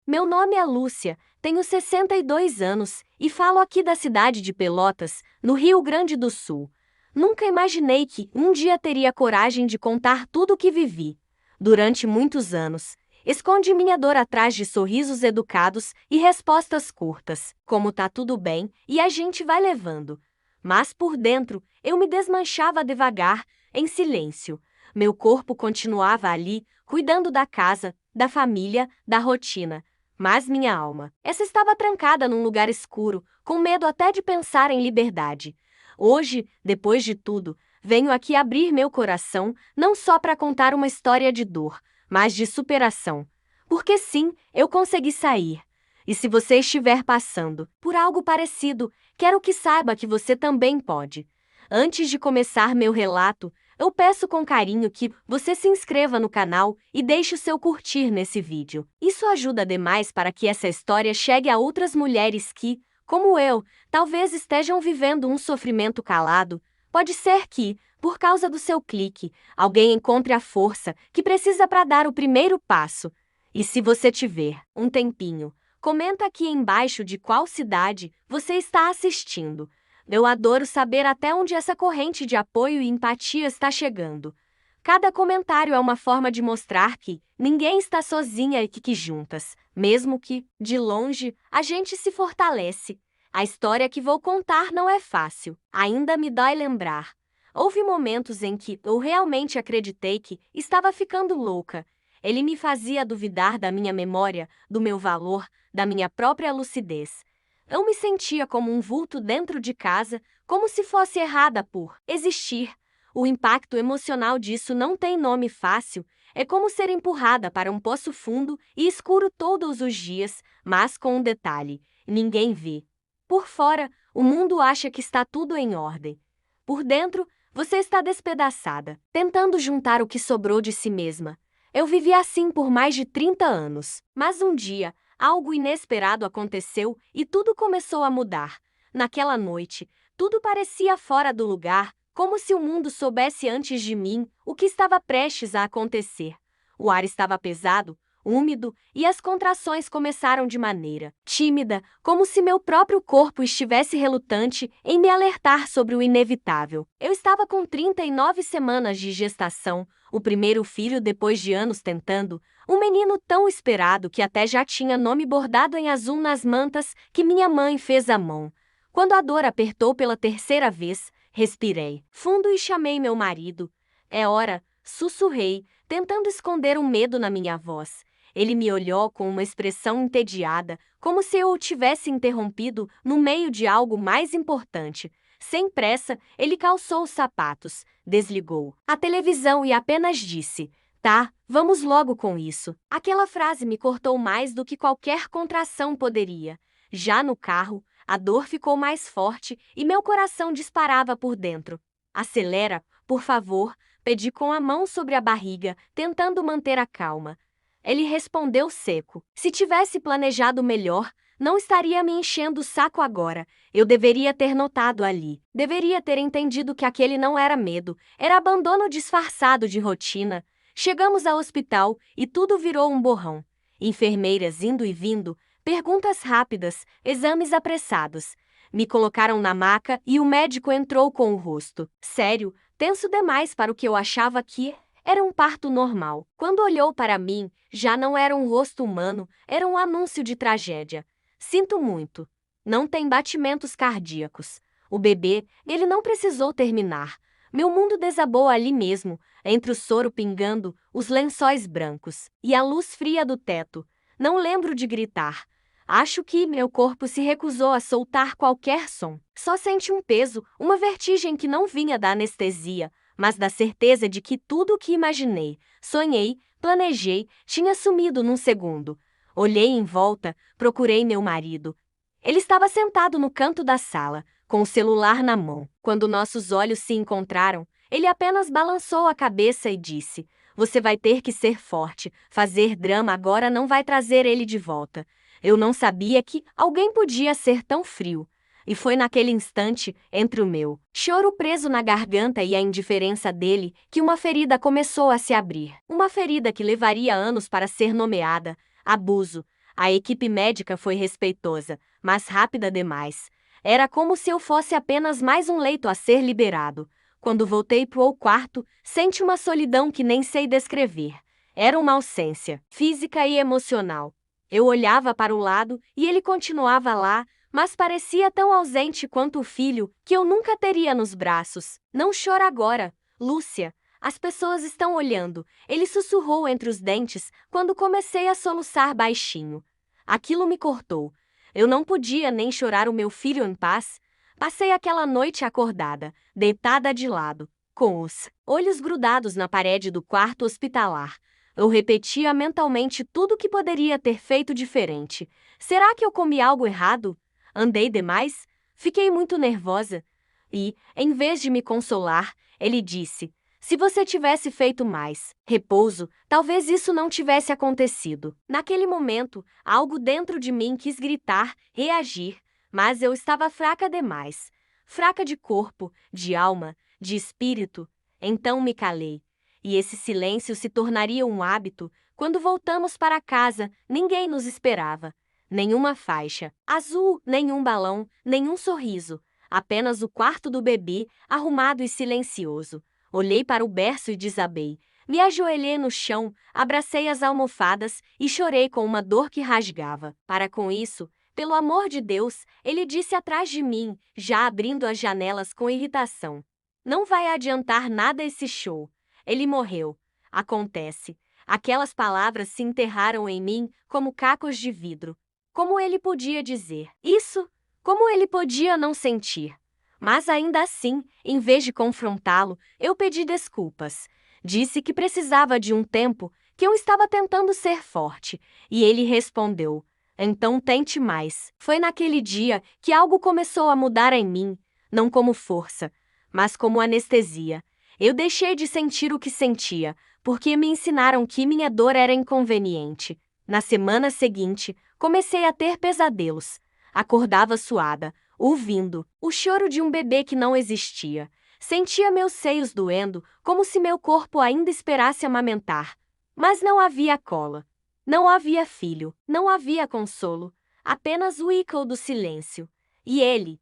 Meu nome é Lúcia, tenho 62 anos e falo aqui da cidade de Pelotas, no Rio Grande do Sul. Nunca imaginei que um dia teria coragem de contar tudo o que vivi. Durante muitos anos, escondi minha dor atrás de sorrisos educados e respostas curtas, como tá tudo bem e a gente vai levando. Mas por dentro, eu me desmanchava devagar, em silêncio. Meu corpo continuava ali, cuidando da casa, da família, da rotina. Mas minha alma, essa estava trancada num lugar escuro, com medo até de pensar em liberdade. Hoje, depois de tudo, venho aqui abrir meu coração, não só para contar uma história de dor, mas de superação. Porque sim, eu consegui sair. E se você estiver passando por algo parecido, quero que saiba que você também pode. Antes de começar meu relato, eu peço com carinho que você se inscreva no canal e deixe o seu curtir nesse vídeo. Isso ajuda demais para que essa história chegue a outras mulheres que, como eu, talvez estejam vivendo um sofrimento calado. Pode ser que, por causa do seu clique, alguém encontre a força que precisa para dar o primeiro passo. E se você tiver um tempinho, comenta aqui embaixo de qual cidade você está assistindo. Eu adoro saber até onde essa corrente de apoio e empatia está chegando. Cada comentário é uma forma de mostrar que ninguém está sozinha e que juntas, mesmo que, de longe, a gente se fortalece. A história que vou contar não é fácil, ainda me dói lembrar. Houve momentos em que eu realmente acreditei que estava ficando louca. Ele me fazia duvidar da minha memória, do meu valor, da minha própria lucidez. Eu me sentia como um vulto dentro de casa, como se fosse errada por existir. O impacto emocional disso não tem nome fácil. É como ser empurrada para um poço fundo e escuro todos os dias, mas com um detalhe: ninguém vê. Por fora, o mundo acha que está tudo em ordem. Por dentro, você está despedaçada, tentando juntar o que sobrou de si mesma. Eu vivi assim por mais de 30 anos, mas um dia, algo inesperado aconteceu e tudo começou a mudar. Naquela noite, tudo parecia fora do lugar, como se o mundo soubesse antes de mim o que estava prestes a acontecer. O ar estava pesado, úmido, e as contrações começaram de maneira tímida, como se meu próprio corpo estivesse relutante em me alertar sobre o inevitável. Eu estava com 39 semanas de gestação, o primeiro filho depois de anos tentando, um menino tão esperado que até já tinha nome bordado em azul nas mantas que minha mãe fez à mão. Quando a dor apertou pela terceira vez, respirei fundo e chamei meu marido. É hora, sussurrei, tentando esconder um medo na minha voz. Ele me olhou com uma expressão entediada, como se eu o tivesse interrompido no meio de algo mais importante. Sem pressa, ele calçou os sapatos, desligou a televisão e apenas disse: "Tá, vamos logo com isso." Aquela frase me cortou mais do que qualquer contração poderia. Já no carro, a dor ficou mais forte e meu coração disparava por dentro. "Acelera, por favor", pedi com a mão sobre a barriga, tentando manter a calma. Ele respondeu seco: "Se tivesse planejado melhor, não estaria me enchendo o saco agora. Eu deveria ter notado ali. Deveria ter entendido que aquele não era medo, era abandono disfarçado de rotina." Chegamos ao hospital e tudo virou um borrão. Enfermeiras indo e vindo, perguntas rápidas, exames apressados. Me colocaram na maca e o médico entrou com o rosto sério, tenso demais para o que eu achava que era um parto normal. Quando olhou para mim, já não era um rosto humano, era um anúncio de tragédia. "Sinto muito. Não tem batimentos cardíacos." O bebê, ele não precisou terminar. Meu mundo desabou ali mesmo, entre o soro pingando, os lençóis brancos e a luz fria do teto. Não lembro de gritar. Acho que meu corpo se recusou a soltar qualquer som. Só senti um peso, uma vertigem que não vinha da anestesia, mas da certeza de que tudo o que imaginei, sonhei, planejei, tinha sumido num segundo. Olhei em volta, procurei meu marido. Ele estava sentado no canto da sala, com o celular na mão. Quando nossos olhos se encontraram, ele apenas balançou a cabeça e disse: "Você vai ter que ser forte. Fazer drama agora não vai trazer ele de volta." Eu não sabia que alguém podia ser tão frio. E foi naquele instante, entre o meu choro preso na garganta e a indiferença dele, que uma ferida começou a se abrir. Uma ferida que levaria anos para ser nomeada: abuso. A equipe médica foi respeitosa, mas rápida demais. Era como se eu fosse apenas mais um leito a ser liberado. Quando voltei para o quarto, senti uma solidão que nem sei descrever. Era uma ausência, física e emocional. Eu olhava para o lado e ele continuava lá, mas parecia tão ausente quanto o filho que eu nunca teria nos braços. Não chora agora, Lúcia. As pessoas estão olhando, ele sussurrou entre os dentes quando comecei a soluçar baixinho. Aquilo me cortou. Eu não podia nem chorar o meu filho em paz. Passei aquela noite acordada, deitada de lado, com os olhos grudados na parede do quarto hospitalar. Eu repetia mentalmente tudo o que poderia ter feito diferente. Será que eu comi algo errado? Andei demais? Fiquei muito nervosa. E, em vez de me consolar, ele disse: se você tivesse feito mais repouso, talvez isso não tivesse acontecido. Naquele momento, algo dentro de mim quis gritar, reagir, mas eu estava fraca demais. Fraca de corpo, de alma, de espírito. Então me calei. E esse silêncio se tornaria um hábito. Quando voltamos para casa, ninguém nos esperava. Nenhuma faixa azul, nenhum balão, nenhum sorriso. Apenas o quarto do bebê, arrumado e silencioso. Olhei para o berço e desabei. Me ajoelhei no chão, abracei as almofadas e chorei com uma dor que rasgava. Para com isso, pelo amor de Deus, ele disse atrás de mim, já abrindo as janelas com irritação. Não vai adiantar nada esse show. Ele morreu. Acontece. Aquelas palavras se enterraram em mim como cacos de vidro. Como ele podia dizer isso? Como ele podia não sentir? Mas ainda assim, em vez de confrontá-lo, eu pedi desculpas. Disse que precisava de um tempo, que eu estava tentando ser forte. E ele respondeu: então tente mais. Foi naquele dia que algo começou a mudar em mim, não como força, mas como anestesia. Eu deixei de sentir o que sentia, porque me ensinaram que minha dor era inconveniente. Na semana seguinte, comecei a ter pesadelos. Acordava suada, ouvindo o choro de um bebê que não existia. Sentia meus seios doendo, como se meu corpo ainda esperasse amamentar. Mas não havia cola. Não havia filho, não havia consolo. Apenas o eco do silêncio. E ele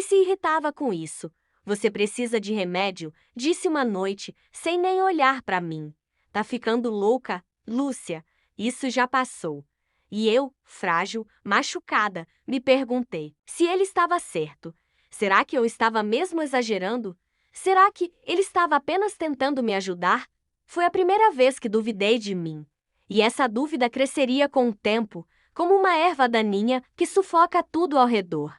se irritava com isso. Você precisa de remédio, disse uma noite, sem nem olhar para mim. Tá ficando louca, Lúcia? Isso já passou. E eu, frágil, machucada, me perguntei se ele estava certo. Será que eu estava mesmo exagerando? Será que ele estava apenas tentando me ajudar? Foi a primeira vez que duvidei de mim. E essa dúvida cresceria com o tempo, como uma erva daninha que sufoca tudo ao redor.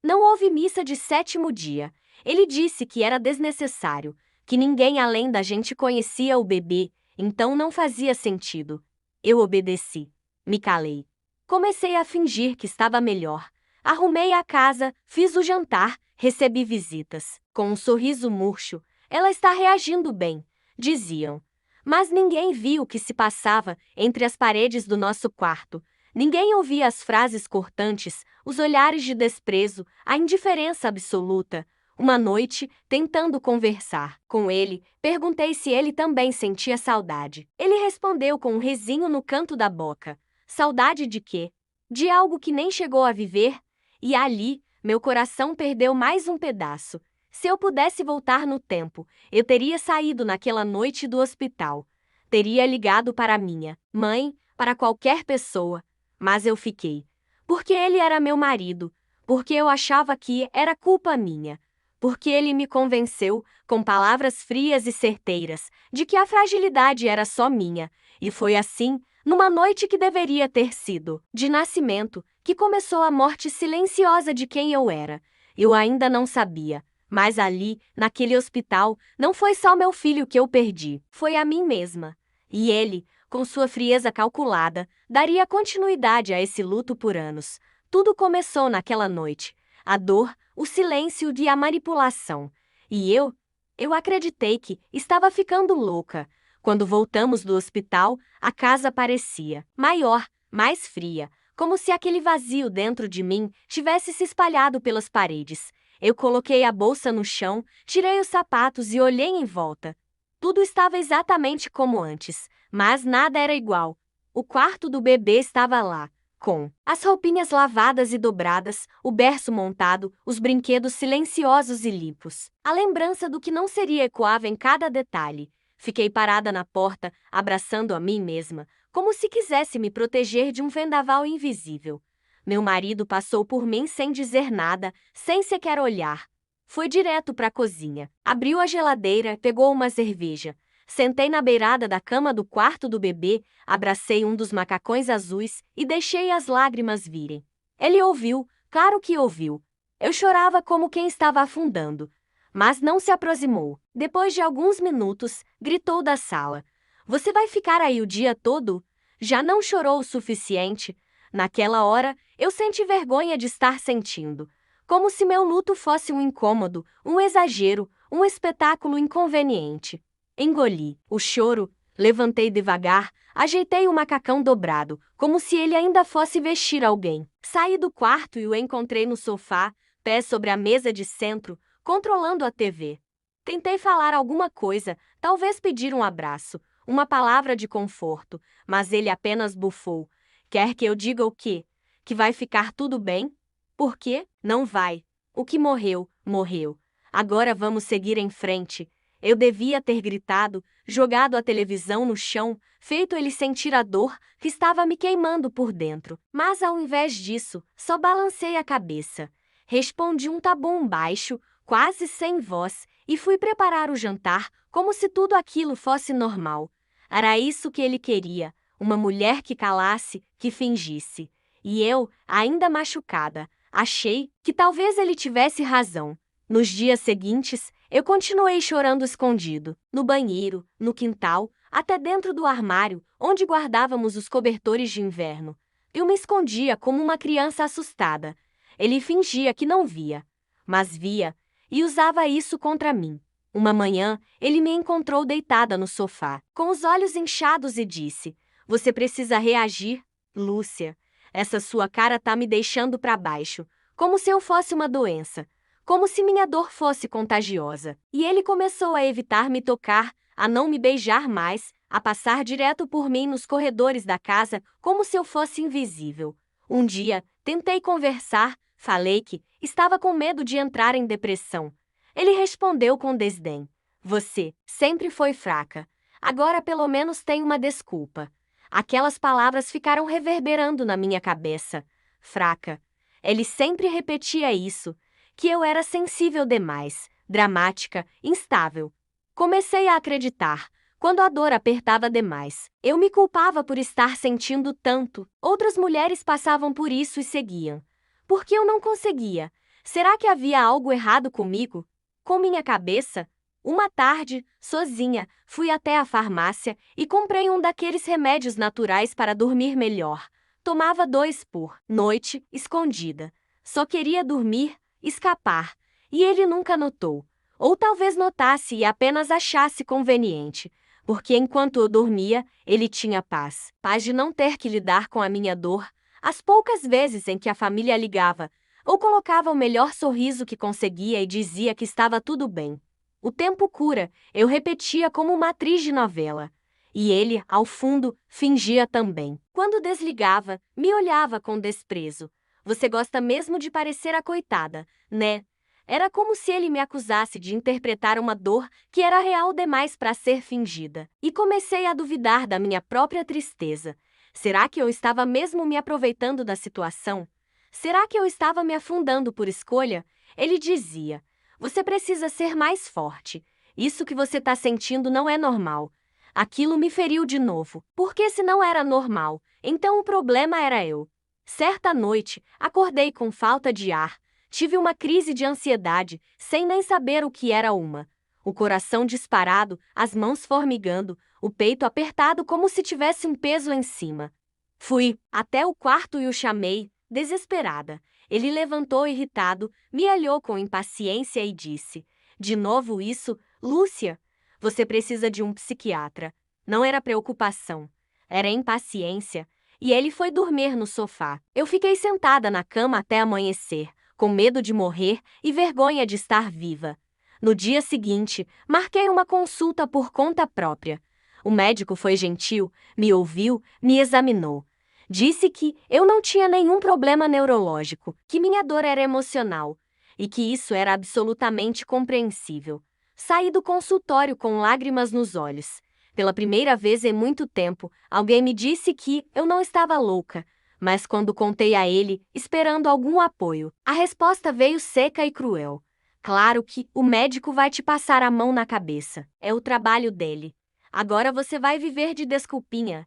Não houve missa de sétimo dia. Ele disse que era desnecessário, que ninguém além da gente conhecia o bebê, então não fazia sentido. Eu obedeci. Me calei. Comecei a fingir que estava melhor. Arrumei a casa, fiz o jantar, recebi visitas. Com um sorriso murcho, ela está reagindo bem, diziam. Mas ninguém viu o que se passava entre as paredes do nosso quarto. Ninguém ouvia as frases cortantes, os olhares de desprezo, a indiferença absoluta. Uma noite, tentando conversar com ele, perguntei se ele também sentia saudade. Ele respondeu com um risinho no canto da boca. Saudade de quê? De algo que nem chegou a viver? E ali, meu coração perdeu mais um pedaço. Se eu pudesse voltar no tempo, eu teria saído naquela noite do hospital. Teria ligado para minha mãe, para qualquer pessoa. Mas eu fiquei. Porque ele era meu marido. Porque eu achava que era culpa minha. Porque ele me convenceu, com palavras frias e certeiras, de que a fragilidade era só minha. E foi assim, numa noite que deveria ter sido de nascimento, que começou a morte silenciosa de quem eu era. Eu ainda não sabia. Mas ali, naquele hospital, não foi só meu filho que eu perdi. Foi a mim mesma. E ele, com sua frieza calculada, daria continuidade a esse luto por anos. Tudo começou naquela noite. A dor, o silêncio e a manipulação. E eu acreditei que estava ficando louca. Quando voltamos do hospital, a casa parecia maior, mais fria, como se aquele vazio dentro de mim tivesse se espalhado pelas paredes. Eu coloquei a bolsa no chão, tirei os sapatos e olhei em volta. Tudo estava exatamente como antes, mas nada era igual. O quarto do bebê estava lá, com as roupinhas lavadas e dobradas, o berço montado, os brinquedos silenciosos e limpos. A lembrança do que não seria ecoava em cada detalhe. Fiquei parada na porta, abraçando a mim mesma, como se quisesse me proteger de um vendaval invisível. Meu marido passou por mim sem dizer nada, sem sequer olhar. Foi direto para a cozinha. Abriu a geladeira, pegou uma cerveja. Sentei na beirada da cama do quarto do bebê, abracei um dos macacões azuis e deixei as lágrimas virem. Ele ouviu, claro que ouviu. Eu chorava como quem estava afundando. Mas não se aproximou. Depois de alguns minutos, gritou da sala: "Você vai ficar aí o dia todo?" Já não chorou o suficiente? Naquela hora, eu senti vergonha de estar sentindo. Como se meu luto fosse um incômodo, um exagero, um espetáculo inconveniente. Engoli o choro, levantei devagar, ajeitei o macacão dobrado, como se ele ainda fosse vestir alguém. Saí do quarto e o encontrei no sofá, pés sobre a mesa de centro, controlando a TV. Tentei falar alguma coisa, talvez pedir um abraço, uma palavra de conforto, mas ele apenas bufou. Quer que eu diga o quê? Que vai ficar tudo bem? Por quê? Não vai. O que morreu, morreu. Agora vamos seguir em frente. Eu devia ter gritado, jogado a televisão no chão, feito ele sentir a dor que estava me queimando por dentro. Mas ao invés disso, só balancei a cabeça. Respondi um tá bom baixo, quase sem voz, e fui preparar o jantar como se tudo aquilo fosse normal. Era isso que ele queria, uma mulher que calasse, que fingisse. E eu, ainda machucada, achei que talvez ele tivesse razão. Nos dias seguintes, eu continuei chorando escondido, no banheiro, no quintal, até dentro do armário, onde guardávamos os cobertores de inverno. Eu me escondia como uma criança assustada. Ele fingia que não via, mas via, e usava isso contra mim. Uma manhã, ele me encontrou deitada no sofá, com os olhos inchados e disse: "Você precisa reagir, Lúcia. Essa sua cara tá me deixando para baixo, como se eu fosse uma doença. Como se minha dor fosse contagiosa." E ele começou a evitar me tocar, a não me beijar mais, a passar direto por mim nos corredores da casa, como se eu fosse invisível. Um dia, tentei conversar, falei que estava com medo de entrar em depressão. Ele respondeu com desdém: "Você sempre foi fraca. Agora pelo menos tem uma desculpa." Aquelas palavras ficaram reverberando na minha cabeça. Fraca. Ele sempre repetia isso. Que eu era sensível demais, dramática, instável. Comecei a acreditar, quando a dor apertava demais. Eu me culpava por estar sentindo tanto. Outras mulheres passavam por isso e seguiam. Por que eu não conseguia? Será que havia algo errado comigo? Com minha cabeça? Uma tarde, sozinha, fui até a farmácia e comprei um daqueles remédios naturais para dormir melhor. Tomava 2 por noite, escondida. Só queria dormir, escapar, e ele nunca notou. Ou talvez notasse e apenas achasse conveniente, porque enquanto eu dormia, ele tinha paz. Paz de não ter que lidar com a minha dor, as poucas vezes em que a família ligava, ou colocava o melhor sorriso que conseguia e dizia que estava tudo bem. O tempo cura, eu repetia como uma atriz de novela. E ele, ao fundo, fingia também. Quando desligava, me olhava com desprezo. "Você gosta mesmo de parecer a coitada, né?" Era como se ele me acusasse de interpretar uma dor que era real demais para ser fingida. E comecei a duvidar da minha própria tristeza. Será que eu estava mesmo me aproveitando da situação? Será que eu estava me afundando por escolha? Ele dizia: "Você precisa ser mais forte. Isso que você está sentindo não é normal." Aquilo me feriu de novo. Porque se não era normal, então o problema era eu. Certa noite, acordei com falta de ar. Tive uma crise de ansiedade, sem nem saber o que era uma. O coração disparado, as mãos formigando, o peito apertado como se tivesse um peso em cima. Fui até o quarto e o chamei, desesperada. Ele levantou irritado, me olhou com impaciência e disse: "De novo isso, Lúcia? Você precisa de um psiquiatra." Não era preocupação, era impaciência. E ele foi dormir no sofá. Eu fiquei sentada na cama até amanhecer, com medo de morrer e vergonha de estar viva. No dia seguinte, marquei uma consulta por conta própria. O médico foi gentil, me ouviu, me examinou. Disse que eu não tinha nenhum problema neurológico, que minha dor era emocional e que isso era absolutamente compreensível. Saí do consultório com lágrimas nos olhos. Pela primeira vez em muito tempo, alguém me disse que eu não estava louca, mas quando contei a ele, esperando algum apoio, a resposta veio seca e cruel. Claro que o médico vai te passar a mão na cabeça. É o trabalho dele. Agora você vai viver de desculpinha.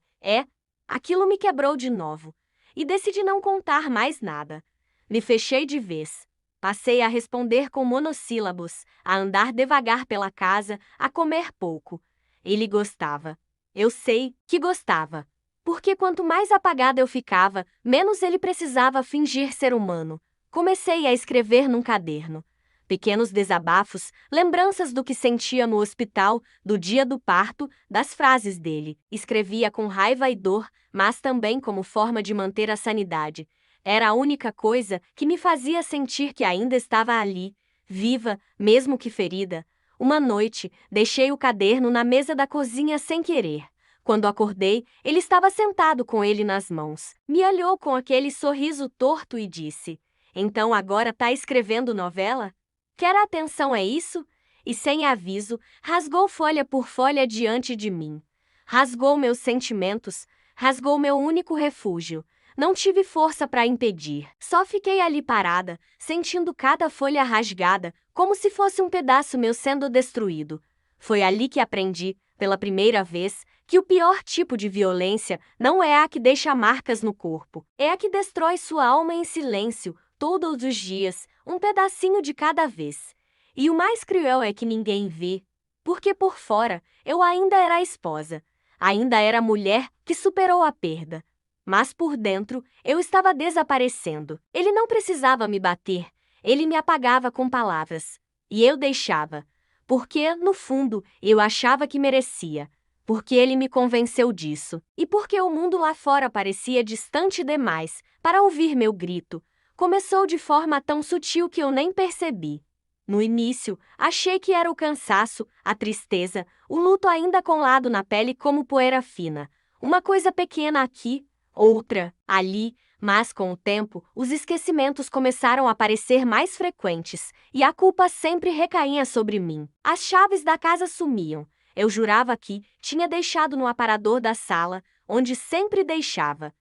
Aquilo me quebrou de novo. E decidi não contar mais nada. Me fechei de vez. Passei a responder com monossílabos, a andar devagar pela casa, a comer pouco. Ele gostava. Eu sei que gostava. Porque quanto mais apagada eu ficava, menos ele precisava fingir ser humano. Comecei a escrever num caderno. Pequenos desabafos, lembranças do que sentia no hospital, do dia do parto, das frases dele. Escrevia com raiva e dor, mas também como forma de manter a sanidade. Era a única coisa que me fazia sentir que ainda estava ali, viva, mesmo que ferida. Uma noite, deixei o caderno na mesa da cozinha sem querer. Quando acordei, ele estava sentado com ele nas mãos. Me olhou com aquele sorriso torto e disse: "Então agora tá escrevendo novela? Quer atenção, é isso?" E sem aviso, rasgou folha por folha diante de mim. Rasgou meus sentimentos, rasgou meu único refúgio. Não tive força para impedir. Só fiquei ali parada, sentindo cada folha rasgada, como se fosse um pedaço meu sendo destruído. Foi ali que aprendi, pela primeira vez, que o pior tipo de violência não é a que deixa marcas no corpo, é a que destrói sua alma em silêncio, todos os dias, um pedacinho de cada vez. E o mais cruel é que ninguém vê, porque por fora eu ainda era a esposa, ainda era a mulher que superou a perda. Mas por dentro eu estava desaparecendo. Ele não precisava me bater, ele me apagava com palavras. E eu deixava, porque, no fundo, eu achava que merecia. Porque ele me convenceu disso, e porque o mundo lá fora parecia distante demais para ouvir meu grito. Começou de forma tão sutil que eu nem percebi. No início, achei que era o cansaço, a tristeza, o luto ainda colado na pele como poeira fina. Uma coisa pequena aqui, outra ali, mas com o tempo, os esquecimentos começaram a parecer mais frequentes e a culpa sempre recaía sobre mim. As chaves da casa sumiam. Eu jurava que tinha deixado no aparador da sala, onde sempre deixava.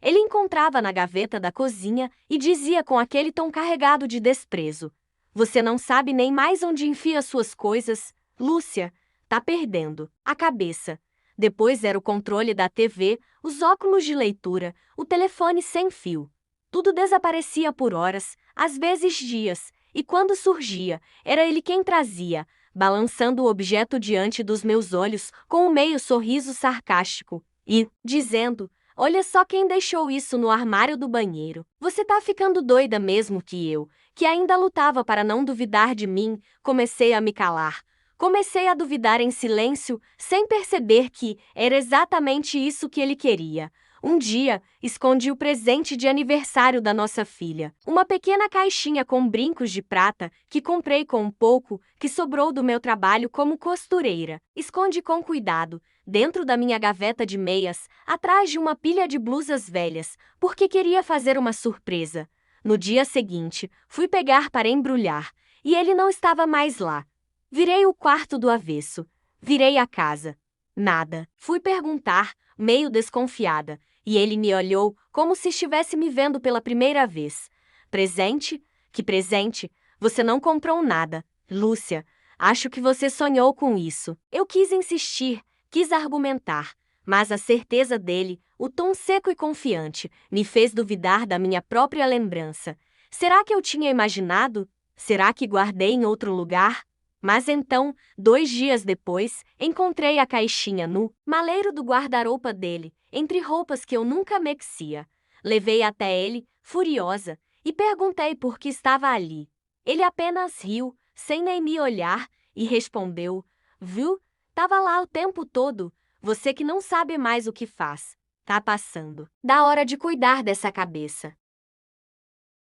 Ele encontrava na gaveta da cozinha e dizia com aquele tom carregado de desprezo: "Você não sabe nem mais onde enfia suas coisas. Lúcia, tá perdendo a cabeça." Depois era o controle da TV, os óculos de leitura, o telefone sem fio. Tudo desaparecia por horas, às vezes dias, e quando surgia, era ele quem trazia, balançando o objeto diante dos meus olhos com um meio sorriso sarcástico e dizendo: "Olha só quem deixou isso no armário do banheiro. Você tá ficando doida mesmo que eu, que ainda lutava para não duvidar de mim." Comecei a me calar. Comecei a duvidar em silêncio, sem perceber que era exatamente isso que ele queria. Um dia, escondi o presente de aniversário da nossa filha. Uma pequena caixinha com brincos de prata que comprei com um pouco que sobrou do meu trabalho como costureira. Escondi com cuidado, dentro da minha gaveta de meias, atrás de uma pilha de blusas velhas, porque queria fazer uma surpresa. No dia seguinte, fui pegar para embrulhar, e ele não estava mais lá. Virei o quarto do avesso. Virei a casa. Nada. Fui perguntar, meio desconfiada, e ele me olhou como se estivesse me vendo pela primeira vez. "Presente? Que presente? Você não comprou nada. Lúcia, acho que você sonhou com isso." Eu quis insistir, quis argumentar, mas a certeza dele, o tom seco e confiante, me fez duvidar da minha própria lembrança. Será que eu tinha imaginado? Será que guardei em outro lugar? Mas então, 2 dias depois, encontrei a caixinha no maleiro do guarda-roupa dele, entre roupas que eu nunca mexia. Levei até ele, furiosa, e perguntei por que estava ali. Ele apenas riu, sem nem me olhar, e respondeu: "Viu? Tava lá o tempo todo. Você que não sabe mais o que faz. Tá passando da hora de cuidar dessa cabeça."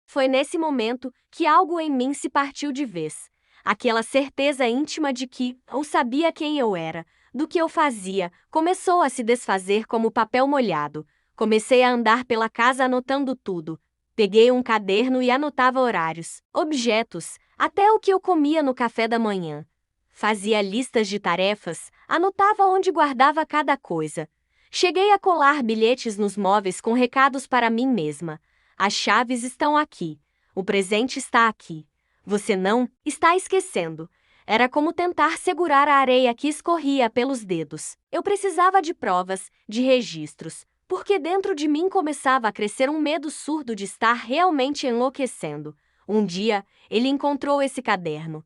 Foi nesse momento que algo em mim se partiu de vez. Aquela certeza íntima de que ou sabia quem eu era, do que eu fazia, começou a se desfazer como papel molhado. Comecei a andar pela casa anotando tudo. Peguei um caderno e anotava horários, objetos, até o que eu comia no café da manhã. Fazia listas de tarefas, anotava onde guardava cada coisa. Cheguei a colar bilhetes nos móveis com recados para mim mesma. As chaves estão aqui. O presente está aqui. Você não está esquecendo. Era como tentar segurar a areia que escorria pelos dedos. Eu precisava de provas, de registros, porque dentro de mim começava a crescer um medo surdo de estar realmente enlouquecendo. Um dia, ele encontrou esse caderno.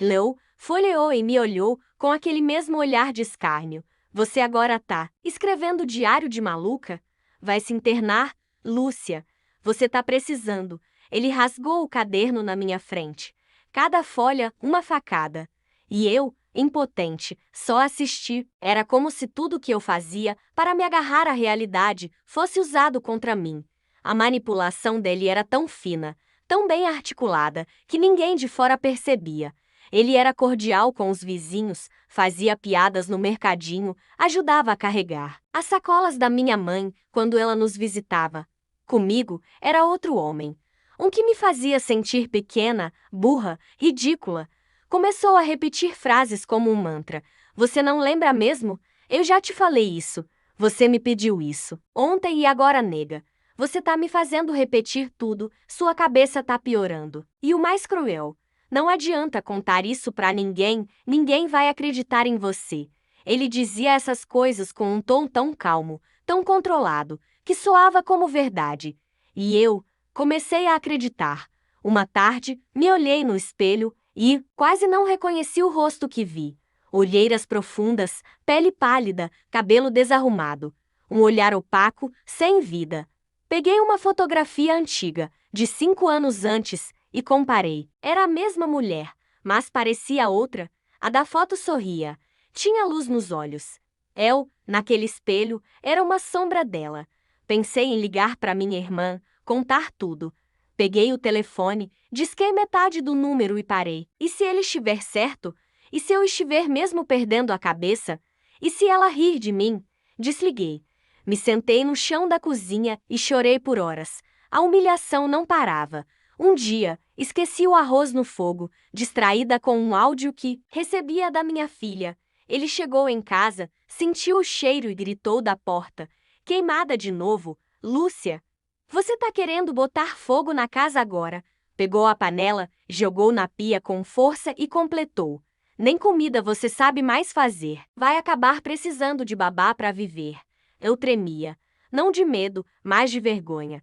Leu, folheou e me olhou com aquele mesmo olhar de escárnio. Você agora tá escrevendo diário de maluca? Vai se internar? Lúcia, você tá precisando. Ele rasgou o caderno na minha frente. Cada folha, uma facada. E eu, impotente, só assisti. Era como se tudo que eu fazia para me agarrar à realidade fosse usado contra mim. A manipulação dele era tão fina, tão bem articulada, que ninguém de fora percebia. Ele era cordial com os vizinhos, fazia piadas no mercadinho, ajudava a carregar as sacolas da minha mãe quando ela nos visitava. Comigo era outro homem. Um que me fazia sentir pequena, burra, ridícula. Começou a repetir frases como um mantra. Você não lembra mesmo? Eu já te falei isso. Você me pediu isso. Ontem e agora nega. Você tá me fazendo repetir tudo, sua cabeça tá piorando. E o mais cruel, não adianta contar isso pra ninguém, ninguém vai acreditar em você. Ele dizia essas coisas com um tom tão calmo, tão controlado, que soava como verdade. E eu comecei a acreditar. Uma tarde, me olhei no espelho e quase não reconheci o rosto que vi. Olheiras profundas, pele pálida, cabelo desarrumado. Um olhar opaco, sem vida. Peguei uma fotografia antiga, de 5 anos antes, e comparei. Era a mesma mulher, mas parecia outra. A da foto sorria. Tinha luz nos olhos. Eu, naquele espelho, era uma sombra dela. Pensei em ligar para minha irmã, contar tudo. Peguei o telefone, disquei metade do número e parei. E se ele estiver certo? E se eu estiver mesmo perdendo a cabeça? E se ela rir de mim? Desliguei. Me sentei no chão da cozinha e chorei por horas. A humilhação não parava. Um dia, esqueci o arroz no fogo, distraída com um áudio que recebia da minha filha. Ele chegou em casa, sentiu o cheiro e gritou da porta. Queimada de novo. Lúcia, você tá querendo botar fogo na casa agora. Pegou a panela, jogou na pia com força e completou. Nem comida você sabe mais fazer. Vai acabar precisando de babá para viver. Eu tremia. Não de medo, mas de vergonha.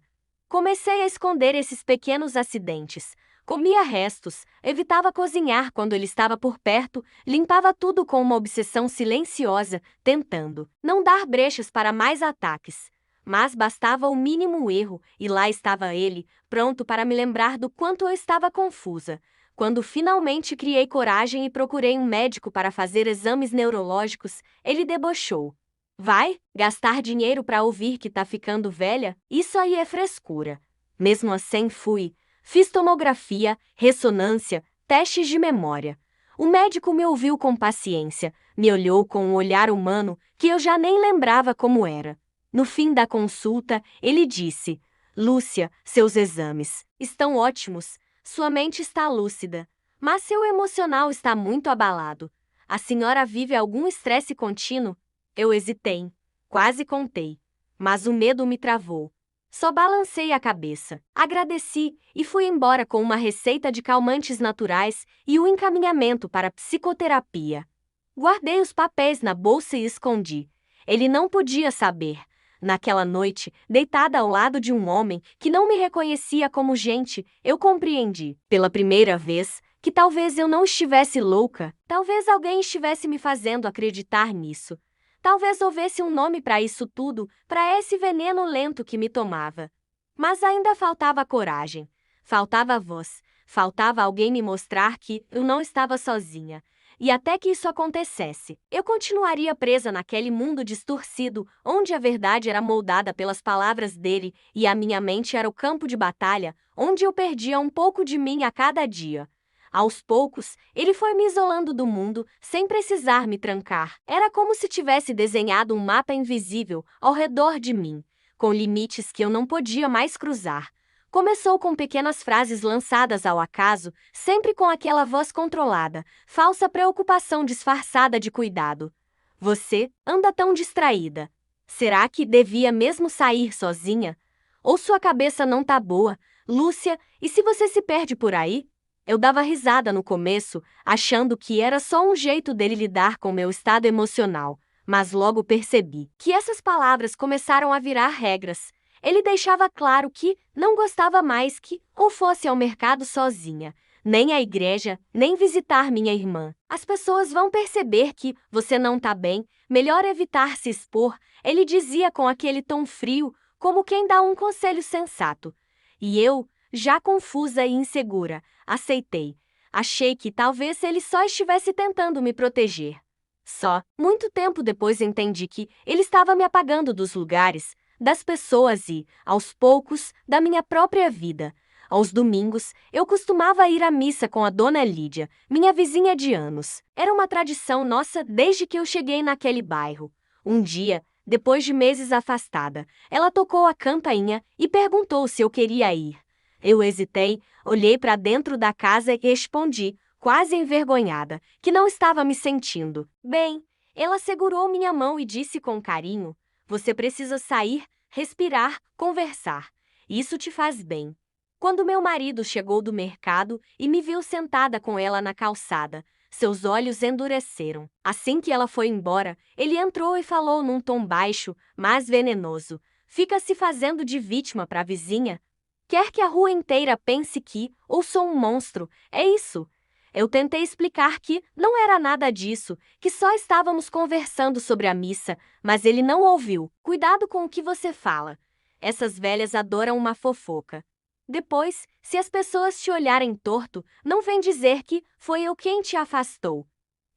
Comecei a esconder esses pequenos acidentes. Comia restos, evitava cozinhar quando ele estava por perto, limpava tudo com uma obsessão silenciosa, tentando não dar brechas para mais ataques. Mas bastava o mínimo erro, e lá estava ele, pronto para me lembrar do quanto eu estava confusa. Quando finalmente criei coragem e procurei um médico para fazer exames neurológicos, ele debochou. Vai? Gastar dinheiro para ouvir que tá ficando velha? Isso aí é frescura. Mesmo assim fui. Fiz tomografia, ressonância, testes de memória. O médico me ouviu com paciência, me olhou com um olhar humano que eu já nem lembrava como era. No fim da consulta, ele disse: Lúcia, seus exames estão ótimos. Sua mente está lúcida, mas seu emocional está muito abalado. A senhora vive algum estresse contínuo? Eu hesitei, quase contei, mas o medo me travou. Só balancei a cabeça, agradeci e fui embora com uma receita de calmantes naturais e o encaminhamento para psicoterapia. Guardei os papéis na bolsa e escondi. Ele não podia saber. Naquela noite, deitada ao lado de um homem que não me reconhecia como gente, eu compreendi, pela primeira vez, que talvez eu não estivesse louca, talvez alguém estivesse me fazendo acreditar nisso. Talvez houvesse um nome para isso tudo, para esse veneno lento que me tomava. Mas ainda faltava coragem, faltava voz, faltava alguém me mostrar que eu não estava sozinha. E até que isso acontecesse, eu continuaria presa naquele mundo distorcido, onde a verdade era moldada pelas palavras dele e a minha mente era o campo de batalha, onde eu perdia um pouco de mim a cada dia. Aos poucos, ele foi me isolando do mundo, sem precisar me trancar. Era como se tivesse desenhado um mapa invisível ao redor de mim, com limites que eu não podia mais cruzar. Começou com pequenas frases lançadas ao acaso, sempre com aquela voz controlada, falsa preocupação disfarçada de cuidado. Você anda tão distraída. Será que devia mesmo sair sozinha? Ou sua cabeça não tá boa? Lúcia, e se você se perde por aí? Eu dava risada no começo, achando que era só um jeito dele lidar com meu estado emocional, mas logo percebi que essas palavras começaram a virar regras. Ele deixava claro que não gostava mais que ou fosse ao mercado sozinha, nem à igreja, nem visitar minha irmã. As pessoas vão perceber que você não tá bem, melhor evitar se expor, ele dizia com aquele tom frio, como quem dá um conselho sensato. E eu, já confusa e insegura, aceitei. Achei que talvez ele só estivesse tentando me proteger. Só, muito tempo depois entendi que ele estava me apagando dos lugares, das pessoas e, aos poucos, da minha própria vida. Aos domingos, eu costumava ir à missa com a dona Lídia, minha vizinha de anos. Era uma tradição nossa desde que eu cheguei naquele bairro. Um dia, depois de meses afastada, ela tocou a campainha e perguntou se eu queria ir. Eu hesitei, olhei para dentro da casa e respondi, quase envergonhada, que não estava me sentindo bem. Ela segurou minha mão e disse com carinho: "Você precisa sair, respirar, conversar. Isso te faz bem." Quando meu marido chegou do mercado e me viu sentada com ela na calçada, seus olhos endureceram. Assim que ela foi embora, ele entrou e falou num tom baixo, mas venenoso: "Fica se fazendo de vítima para a vizinha? Quer que a rua inteira pense que ou sou um monstro, é isso?" Eu tentei explicar que não era nada disso, que só estávamos conversando sobre a missa, mas ele não ouviu. Cuidado com o que você fala. Essas velhas adoram uma fofoca. Depois, se as pessoas te olharem torto, não vem dizer que foi eu quem te afastou.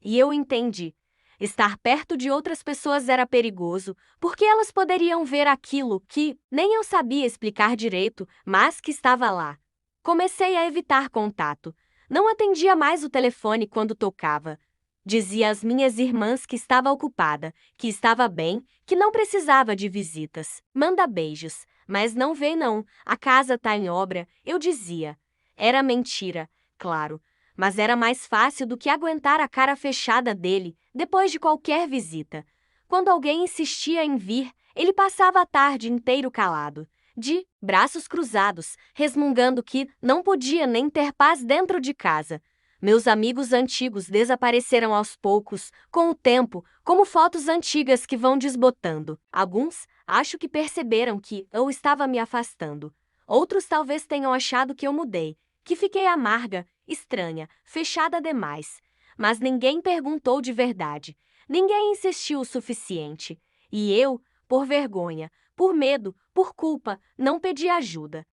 E eu entendi. Estar perto de outras pessoas era perigoso, porque elas poderiam ver aquilo que nem eu sabia explicar direito, mas que estava lá. Comecei a evitar contato. Não atendia mais o telefone quando tocava. Dizia às minhas irmãs que estava ocupada, que estava bem, que não precisava de visitas. Manda beijos. Mas não vem não, a casa tá em obra, eu dizia. Era mentira, claro, mas era mais fácil do que aguentar a cara fechada dele depois de qualquer visita. Quando alguém insistia em vir, ele passava a tarde inteiro calado, de braços cruzados, resmungando que não podia nem ter paz dentro de casa. Meus amigos antigos desapareceram aos poucos, com o tempo, como fotos antigas que vão desbotando. Alguns, acho que perceberam que eu estava me afastando. Outros talvez tenham achado que eu mudei, que fiquei amarga, estranha, fechada demais. Mas ninguém perguntou de verdade. Ninguém insistiu o suficiente. E eu, por vergonha, por medo, por culpa, não pedi ajuda.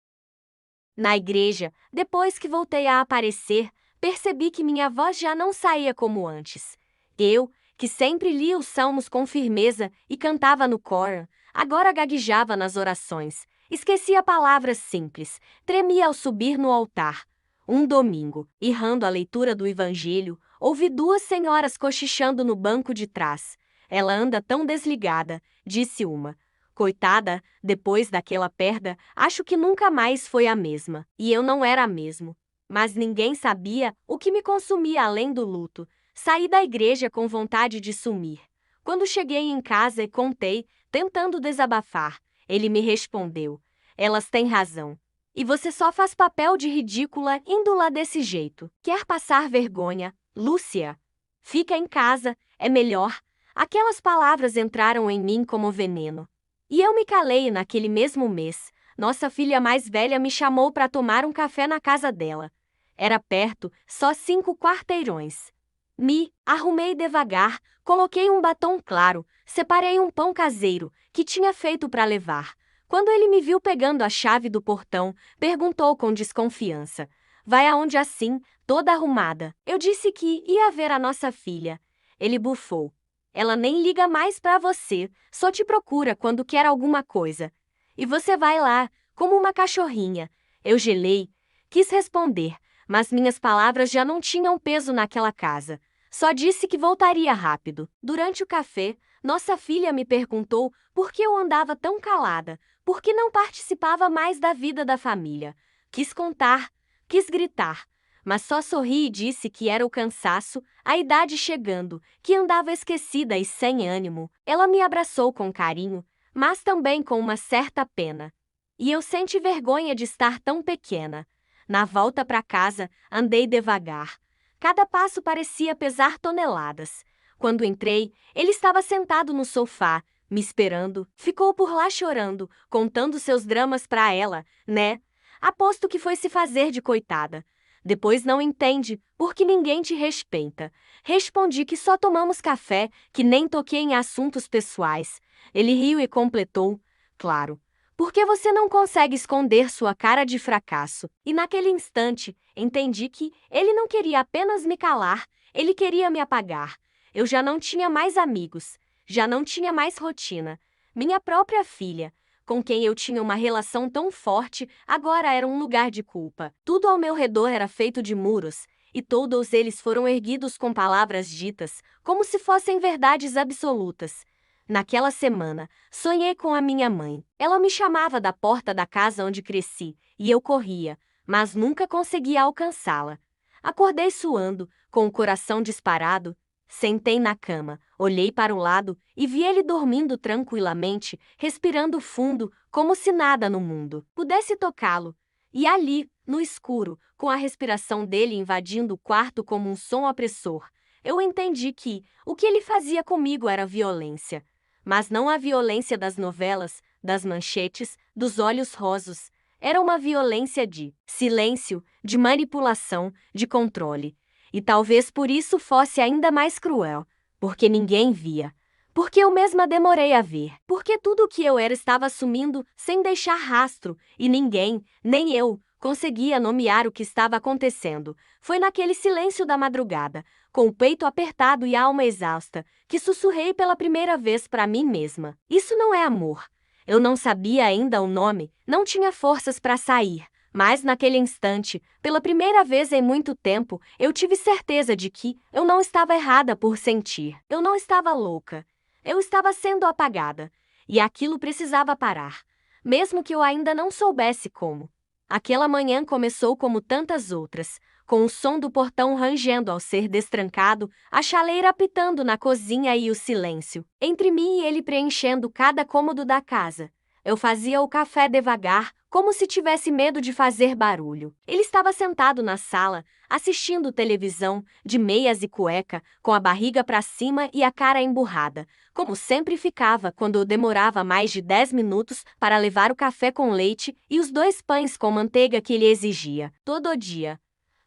Na igreja, depois que voltei a aparecer, percebi que minha voz já não saía como antes. Eu, que sempre lia os salmos com firmeza e cantava no coro, agora gaguejava nas orações, esquecia palavras simples, tremia ao subir no altar. Um domingo, errando a leitura do evangelho, ouvi duas senhoras cochichando no banco de trás. "Ela anda tão desligada", disse uma. "Coitada, depois daquela perda, acho que nunca mais foi a mesma." E eu não era mesmo. Mas ninguém sabia o que me consumia além do luto. Saí da igreja com vontade de sumir. Quando cheguei em casa e contei, tentando desabafar, ele me respondeu: "Elas têm razão. E você só faz papel de ridícula indo lá desse jeito. Quer passar vergonha, Lúcia? Fica em casa, é melhor." Aquelas palavras entraram em mim como veneno. E eu me calei naquele mesmo mês. Nossa filha mais velha me chamou para tomar um café na casa dela. Era perto, só 5 quarteirões. Me arrumei devagar, coloquei um batom claro, separei um pão caseiro que tinha feito para levar. Quando ele me viu pegando a chave do portão, perguntou com desconfiança: "Vai aonde assim, toda arrumada?" Eu disse que ia ver a nossa filha. Ele bufou: "Ela nem liga mais para você, só te procura quando quer alguma coisa. E você vai lá, como uma cachorrinha." Eu gelei, quis responder, mas minhas palavras já não tinham peso naquela casa. Só disse que voltaria rápido. Durante o café, nossa filha me perguntou por que eu andava tão calada, por que não participava mais da vida da família. Quis contar, quis gritar, mas só sorri e disse que era o cansaço, a idade chegando, que andava esquecida e sem ânimo. Ela me abraçou com carinho, mas também com uma certa pena. E eu senti vergonha de estar tão pequena. Na volta para casa, andei devagar. Cada passo parecia pesar toneladas. Quando entrei, ele estava sentado no sofá, me esperando. Ficou por lá chorando, contando seus dramas para ela, né? Aposto que foi se fazer de coitada. Depois não entende, porque ninguém te respeita. Respondi que só tomamos café, que nem toquei em assuntos pessoais. Ele riu e completou: claro. Porque você não consegue esconder sua cara de fracasso. E naquele instante, entendi que ele não queria apenas me calar, ele queria me apagar. Eu já não tinha mais amigos, já não tinha mais rotina. Minha própria filha, com quem eu tinha uma relação tão forte, agora era um lugar de culpa. Tudo ao meu redor era feito de muros, e todos eles foram erguidos com palavras ditas, como se fossem verdades absolutas. Naquela semana, sonhei com a minha mãe. Ela me chamava da porta da casa onde cresci, e eu corria, mas nunca conseguia alcançá-la. Acordei suando, com o coração disparado. Sentei na cama, olhei para o lado e vi ele dormindo tranquilamente, respirando fundo, como se nada no mundo pudesse tocá-lo. E ali, no escuro, com a respiração dele invadindo o quarto como um som opressor, eu entendi que o que ele fazia comigo era violência. Mas não a violência das novelas, das manchetes, dos olhos rosos. Era uma violência de silêncio, de manipulação, de controle. E talvez por isso fosse ainda mais cruel, porque ninguém via. Porque eu mesma demorei a ver. Porque tudo o que eu era estava sumindo sem deixar rastro, e ninguém, nem eu, conseguia nomear o que estava acontecendo. Foi naquele silêncio da madrugada, com o peito apertado e a alma exausta, que sussurrei pela primeira vez para mim mesma: isso não é amor. Eu não sabia ainda o nome, não tinha forças para sair. Mas naquele instante, pela primeira vez em muito tempo, eu tive certeza de que eu não estava errada por sentir. Eu não estava louca. Eu estava sendo apagada. E aquilo precisava parar, mesmo que eu ainda não soubesse como. Aquela manhã começou como tantas outras, com o som do portão rangendo ao ser destrancado, a chaleira apitando na cozinha e o silêncio entre mim e ele preenchendo cada cômodo da casa. Eu fazia o café devagar, como se tivesse medo de fazer barulho. Ele estava sentado na sala, assistindo televisão, de meias e cueca, com a barriga para cima e a cara emburrada, como sempre ficava quando eu demorava mais de 10 minutos para levar o café com leite e os 2 pães com manteiga que ele exigia, todo dia.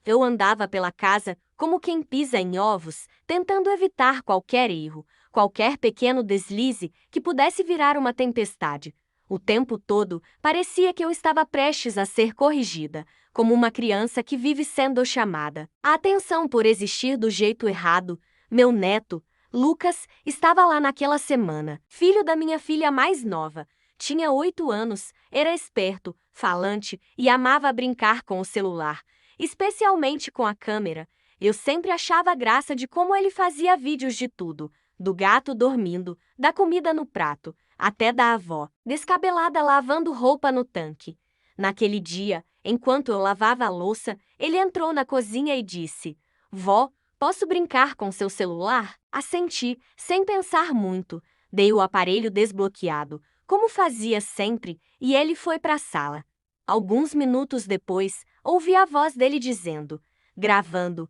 Eu andava pela casa como quem pisa em ovos, tentando evitar qualquer erro, qualquer pequeno deslize que pudesse virar uma tempestade. O tempo todo, parecia que eu estava prestes a ser corrigida, como uma criança que vive sendo chamada a atenção por existir do jeito errado. Meu neto, Lucas, estava lá naquela semana, filho da minha filha mais nova. Tinha 8 anos, era esperto, falante e amava brincar com o celular, especialmente com a câmera. Eu sempre achava graça de como ele fazia vídeos de tudo, do gato dormindo, da comida no prato, até da avó, descabelada lavando roupa no tanque. Naquele dia, enquanto eu lavava a louça, ele entrou na cozinha e disse: Vó, posso brincar com seu celular? Assenti, sem pensar muito. Dei o aparelho desbloqueado, como fazia sempre, e ele foi para a sala. Alguns minutos depois, ouvi a voz dele dizendo, gravando: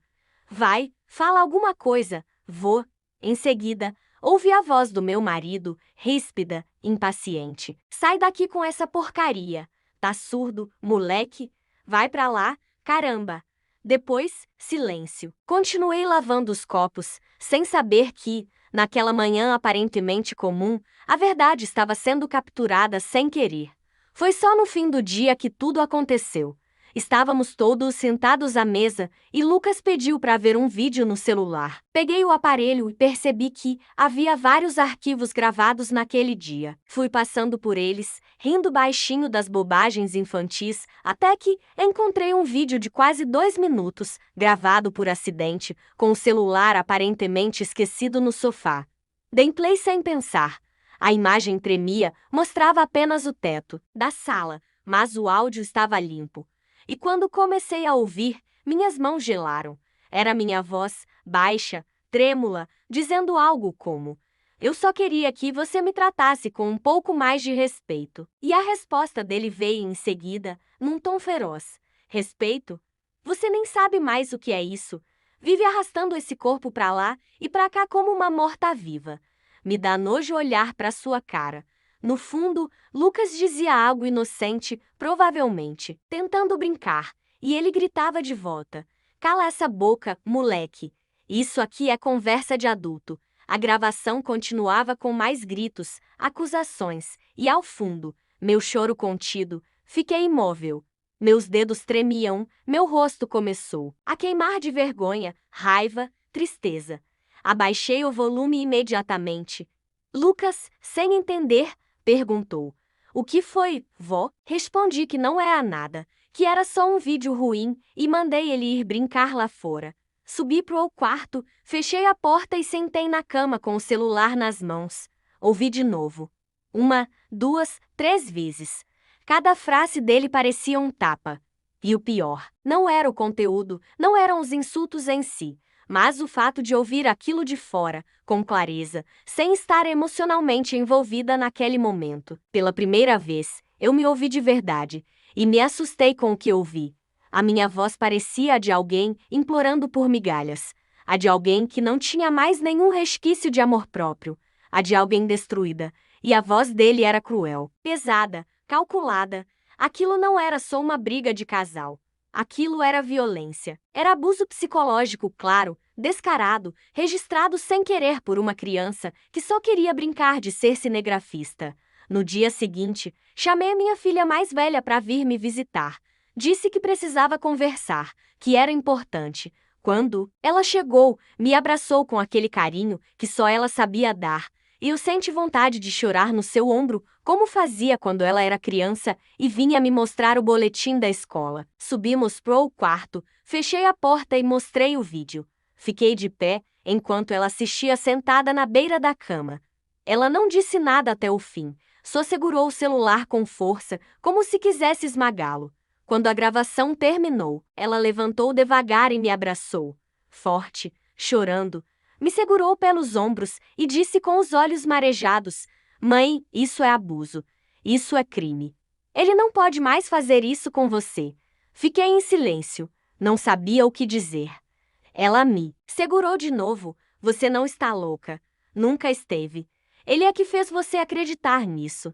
Vai, fala alguma coisa, vô. Em seguida, ouvi a voz do meu marido, ríspida, impaciente. Sai daqui com essa porcaria. Tá surdo, moleque? Vai pra lá, caramba. Depois, silêncio. Continuei lavando os copos, sem saber que, naquela manhã aparentemente comum, a verdade estava sendo capturada sem querer. Foi só no fim do dia que tudo aconteceu. Estávamos todos sentados à mesa e Lucas pediu para ver um vídeo no celular. Peguei o aparelho e percebi que havia vários arquivos gravados naquele dia. Fui passando por eles, rindo baixinho das bobagens infantis, até que encontrei um vídeo de quase 2 minutos, gravado por acidente, com o celular aparentemente esquecido no sofá. Dei play sem pensar. A imagem tremia, mostrava apenas o teto da sala, mas o áudio estava limpo. E quando comecei a ouvir, minhas mãos gelaram. Era minha voz, baixa, trêmula, dizendo algo como: "Eu só queria que você me tratasse com um pouco mais de respeito." E a resposta dele veio em seguida, num tom feroz: "Respeito? Você nem sabe mais o que é isso. Vive arrastando esse corpo pra lá e pra cá como uma morta-viva. Me dá nojo olhar pra sua cara." No fundo, Lucas dizia algo inocente, provavelmente, tentando brincar, e ele gritava de volta: "Cala essa boca, moleque. Isso aqui é conversa de adulto." A gravação continuava com mais gritos, acusações, e ao fundo, meu choro contido, fiquei imóvel. Meus dedos tremiam, meu rosto começou a queimar de vergonha, raiva, tristeza. Abaixei o volume imediatamente. Lucas, sem entender, perguntou: "O que foi, vó?" Respondi que não era nada, que era só um vídeo ruim e mandei ele ir brincar lá fora. Subi pro quarto, fechei a porta e sentei na cama com o celular nas mãos. Ouvi de novo. 1, 2, 3 vezes. Cada frase dele parecia um tapa. E o pior, não era o conteúdo, não eram os insultos em si, mas o fato de ouvir aquilo de fora, com clareza, sem estar emocionalmente envolvida naquele momento. Pela primeira vez, eu me ouvi de verdade, e me assustei com o que ouvi. A minha voz parecia a de alguém implorando por migalhas, a de alguém que não tinha mais nenhum resquício de amor próprio, a de alguém destruída, e a voz dele era cruel, pesada, calculada. Aquilo não era só uma briga de casal. Aquilo era violência. Era abuso psicológico, claro, descarado, registrado sem querer por uma criança que só queria brincar de ser cinegrafista. No dia seguinte, chamei a minha filha mais velha para vir me visitar. Disse que precisava conversar, que era importante. Quando ela chegou, me abraçou com aquele carinho que só ela sabia dar. E eu senti vontade de chorar no seu ombro, como fazia quando ela era criança e vinha me mostrar o boletim da escola. Subimos pro quarto, fechei a porta e mostrei o vídeo. Fiquei de pé, enquanto ela assistia sentada na beira da cama. Ela não disse nada até o fim, só segurou o celular com força, como se quisesse esmagá-lo. Quando a gravação terminou, ela levantou devagar e me abraçou. Forte, chorando, me segurou pelos ombros e disse com os olhos marejados: "Mãe, isso é abuso. Isso é crime. Ele não pode mais fazer isso com você." Fiquei em silêncio. Não sabia o que dizer. Ela me segurou de novo. "Você não está louca. Nunca esteve. Ele é que fez você acreditar nisso."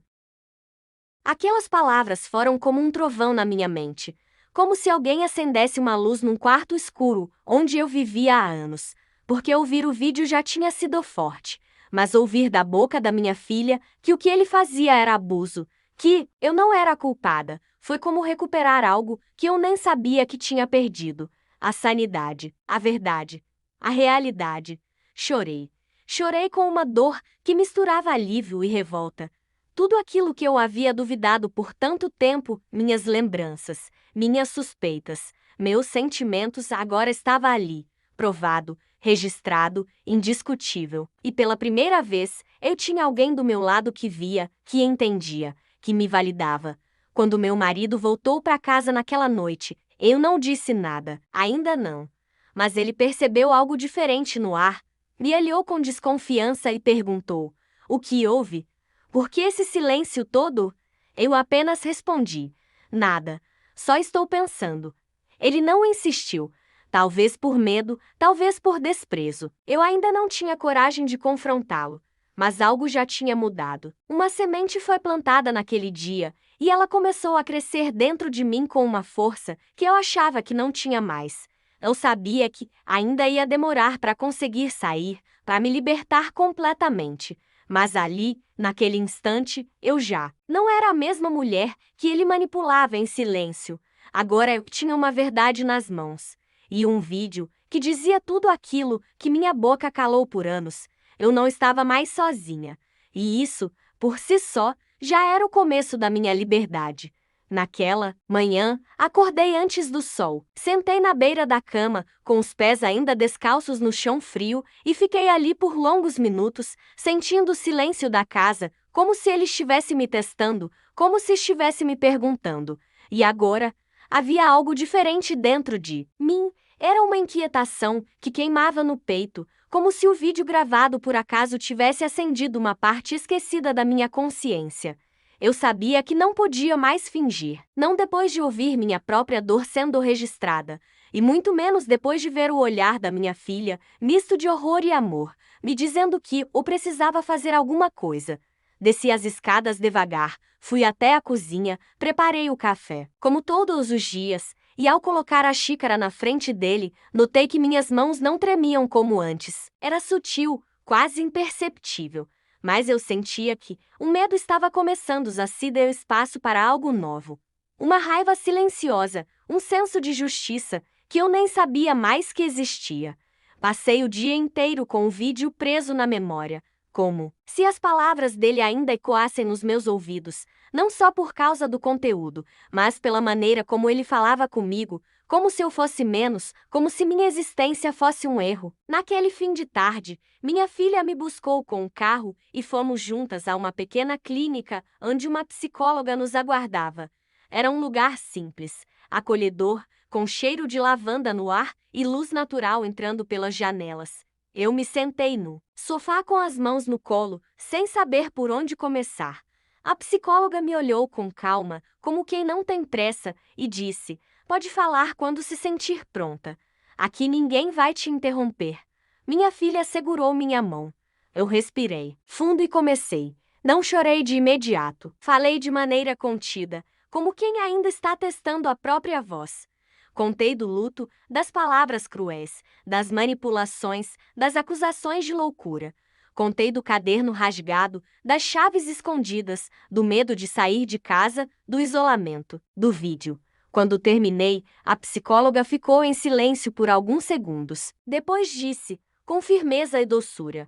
Aquelas palavras foram como um trovão na minha mente, como se alguém acendesse uma luz num quarto escuro, onde eu vivia há anos. Porque ouvir o vídeo já tinha sido forte, mas ouvir da boca da minha filha que o que ele fazia era abuso, que eu não era a culpada, foi como recuperar algo que eu nem sabia que tinha perdido: a sanidade, a verdade, a realidade. Chorei. Chorei com uma dor que misturava alívio e revolta. Tudo aquilo que eu havia duvidado por tanto tempo, minhas lembranças, minhas suspeitas, meus sentimentos, agora estava ali, provado, registrado, indiscutível. E pela primeira vez, eu tinha alguém do meu lado que via, que entendia, que me validava. Quando meu marido voltou para casa naquela noite, eu não disse nada, ainda não. Mas ele percebeu algo diferente no ar, me olhou com desconfiança e perguntou: "O que houve? Por que esse silêncio todo?" Eu apenas respondi: "Nada, só estou pensando." Ele não insistiu. Talvez por medo, talvez por desprezo. Eu ainda não tinha coragem de confrontá-lo. Mas algo já tinha mudado. Uma semente foi plantada naquele dia, e ela começou a crescer dentro de mim com uma força que eu achava que não tinha mais. Eu sabia que ainda ia demorar para conseguir sair, para me libertar completamente. Mas ali, naquele instante, eu já não era a mesma mulher que ele manipulava em silêncio. Agora eu tinha uma verdade nas mãos. E um vídeo que dizia tudo aquilo que minha boca calou por anos. Eu não estava mais sozinha. E isso, por si só, já era o começo da minha liberdade. Naquela manhã, acordei antes do sol. Sentei na beira da cama, com os pés ainda descalços no chão frio, e fiquei ali por longos minutos, sentindo o silêncio da casa, como se ele estivesse me testando, como se estivesse me perguntando. E agora, havia algo diferente dentro de mim. Era uma inquietação que queimava no peito, como se o vídeo gravado por acaso tivesse acendido uma parte esquecida da minha consciência. Eu sabia que não podia mais fingir, não depois de ouvir minha própria dor sendo registrada, e muito menos depois de ver o olhar da minha filha, misto de horror e amor, me dizendo que eu precisava fazer alguma coisa. Desci as escadas devagar, fui até a cozinha, preparei o café, como todos os dias, e ao colocar a xícara na frente dele, notei que minhas mãos não tremiam como antes. Era sutil, quase imperceptível. Mas eu sentia que o medo estava começando a se dar espaço para algo novo. Uma raiva silenciosa, um senso de justiça que eu nem sabia mais que existia. Passei o dia inteiro com o vídeo preso na memória, como se as palavras dele ainda ecoassem nos meus ouvidos, não só por causa do conteúdo, mas pela maneira como ele falava comigo, como se eu fosse menos, como se minha existência fosse um erro. Naquele fim de tarde, minha filha me buscou com o carro e fomos juntas a uma pequena clínica onde uma psicóloga nos aguardava. Era um lugar simples, acolhedor, com cheiro de lavanda no ar e luz natural entrando pelas janelas. Eu me sentei no sofá com as mãos no colo, sem saber por onde começar. A psicóloga me olhou com calma, como quem não tem pressa, e disse: "Pode falar quando se sentir pronta. Aqui ninguém vai te interromper." Minha filha segurou minha mão. Eu respirei fundo e comecei. Não chorei de imediato. Falei de maneira contida, como quem ainda está testando a própria voz. Contei do luto, das palavras cruéis, das manipulações, das acusações de loucura. Contei do caderno rasgado, das chaves escondidas, do medo de sair de casa, do isolamento, do vídeo. Quando terminei, a psicóloga ficou em silêncio por alguns segundos. Depois disse, com firmeza e doçura: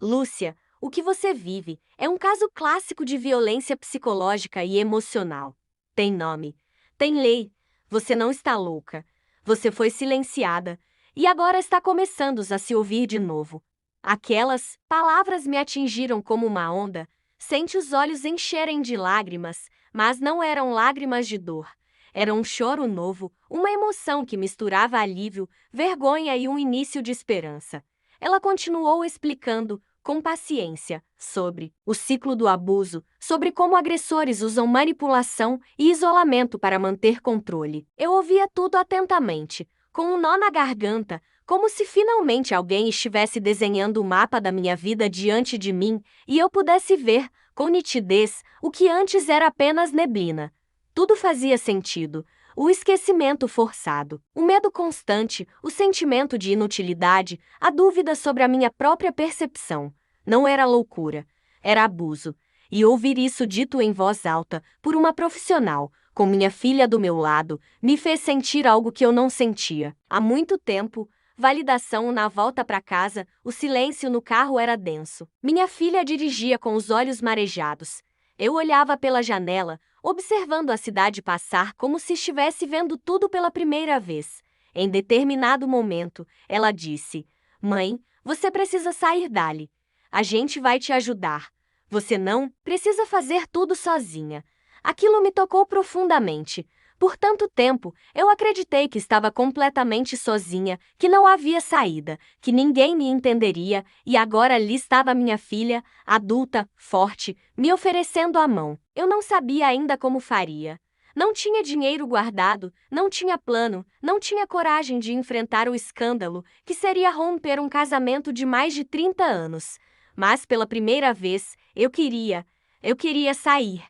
"Lúcia, o que você vive é um caso clássico de violência psicológica e emocional. Tem nome, tem lei. Você não está louca. Você foi silenciada e agora está começando a se ouvir de novo." Aquelas palavras me atingiram como uma onda. Senti os olhos encherem de lágrimas, mas não eram lágrimas de dor. Era um choro novo, uma emoção que misturava alívio, vergonha e um início de esperança. Ela continuou explicando, com paciência, sobre o ciclo do abuso, sobre como agressores usam manipulação e isolamento para manter controle. Eu ouvia tudo atentamente, com um nó na garganta, como se finalmente alguém estivesse desenhando o mapa da minha vida diante de mim e eu pudesse ver, com nitidez, o que antes era apenas neblina. Tudo fazia sentido. O esquecimento forçado, o medo constante, o sentimento de inutilidade, a dúvida sobre a minha própria percepção. Não era loucura, era abuso. E ouvir isso dito em voz alta, por uma profissional, com minha filha do meu lado, me fez sentir algo que eu não sentia há muito tempo. Validação na volta para casa, o silêncio no carro era denso. Minha filha dirigia com os olhos marejados. Eu olhava pela janela, observando a cidade passar como se estivesse vendo tudo pela primeira vez. Em determinado momento, ela disse: "Mãe, você precisa sair dali. A gente vai te ajudar. Você não precisa fazer tudo sozinha." Aquilo me tocou profundamente. Por tanto tempo, eu acreditei que estava completamente sozinha, que não havia saída, que ninguém me entenderia, e agora ali estava minha filha, adulta, forte, me oferecendo a mão. Eu não sabia ainda como faria. Não tinha dinheiro guardado, não tinha plano, não tinha coragem de enfrentar o escândalo, que seria romper um casamento de mais de 30 anos. Mas pela primeira vez, eu queria sair.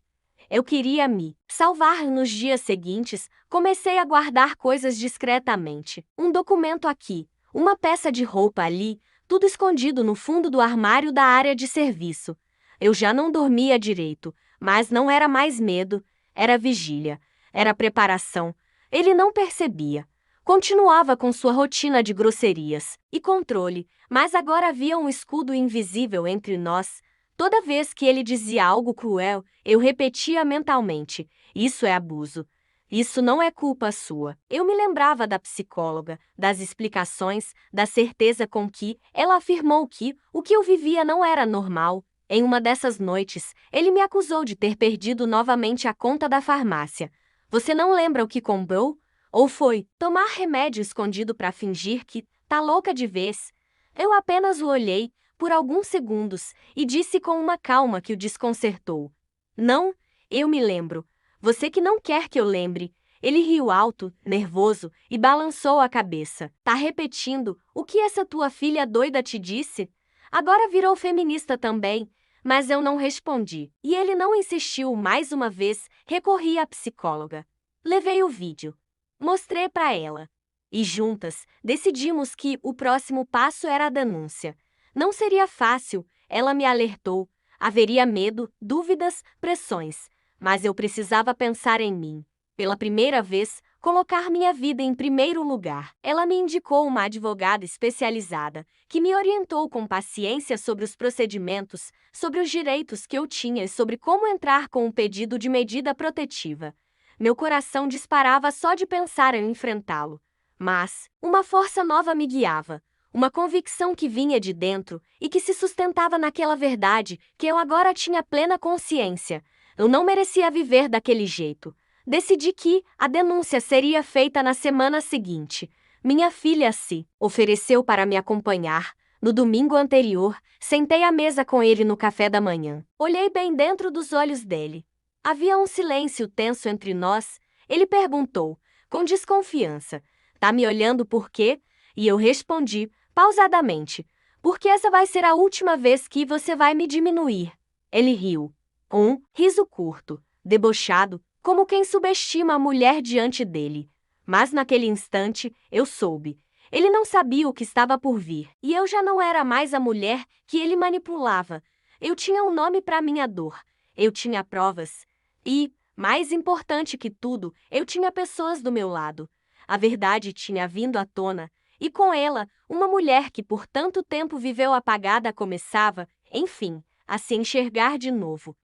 Eu queria me salvar. Nos dias seguintes, comecei a guardar coisas discretamente. Um documento aqui, uma peça de roupa ali, tudo escondido no fundo do armário da área de serviço. Eu já não dormia direito, mas não era mais medo, era vigília, era preparação. Ele não percebia. Continuava com sua rotina de grosserias e controle, mas agora havia um escudo invisível entre nós. Toda vez que ele dizia algo cruel, eu repetia mentalmente: isso é abuso. Isso não é culpa sua. Eu me lembrava da psicóloga, das explicações, da certeza com que ela afirmou que o que eu vivia não era normal. Em uma dessas noites, ele me acusou de ter perdido novamente a conta da farmácia. Você não lembra o que comprou? Ou foi tomar remédio escondido para fingir que tá louca de vez? Eu apenas o olhei por alguns segundos e disse com uma calma que o desconcertou: não, eu me lembro. Você que não quer que eu lembre. Ele riu alto, nervoso, e balançou a cabeça. Tá repetindo o que essa tua filha doida te disse? Agora virou feminista também. Mas eu não respondi. E ele não insistiu mais uma vez, recorri à psicóloga. Levei o vídeo. Mostrei para ela. E juntas, decidimos que o próximo passo era a denúncia. Não seria fácil, ela me alertou. Haveria medo, dúvidas, pressões. Mas eu precisava pensar em mim. Pela primeira vez, colocar minha vida em primeiro lugar. Ela me indicou uma advogada especializada, que me orientou com paciência sobre os procedimentos, sobre os direitos que eu tinha e sobre como entrar com um pedido de medida protetiva. Meu coração disparava só de pensar em enfrentá-lo. Mas uma força nova me guiava. Uma convicção que vinha de dentro e que se sustentava naquela verdade que eu agora tinha plena consciência. Eu não merecia viver daquele jeito. Decidi que a denúncia seria feita na semana seguinte. Minha filha se ofereceu para me acompanhar. No domingo anterior, sentei à mesa com ele no café da manhã. Olhei bem dentro dos olhos dele. Havia um silêncio tenso entre nós. Ele perguntou, com desconfiança: tá me olhando por quê? E eu respondi, pausadamente: porque essa vai ser a última vez que você vai me diminuir. Ele riu. Um riso curto, debochado, como quem subestima a mulher diante dele. Mas naquele instante, eu soube. Ele não sabia o que estava por vir. E eu já não era mais a mulher que ele manipulava. Eu tinha um nome para minha dor. Eu tinha provas. E, mais importante que tudo, eu tinha pessoas do meu lado. A verdade tinha vindo à tona. E com ela, uma mulher que por tanto tempo viveu apagada começava, enfim, a se enxergar de novo.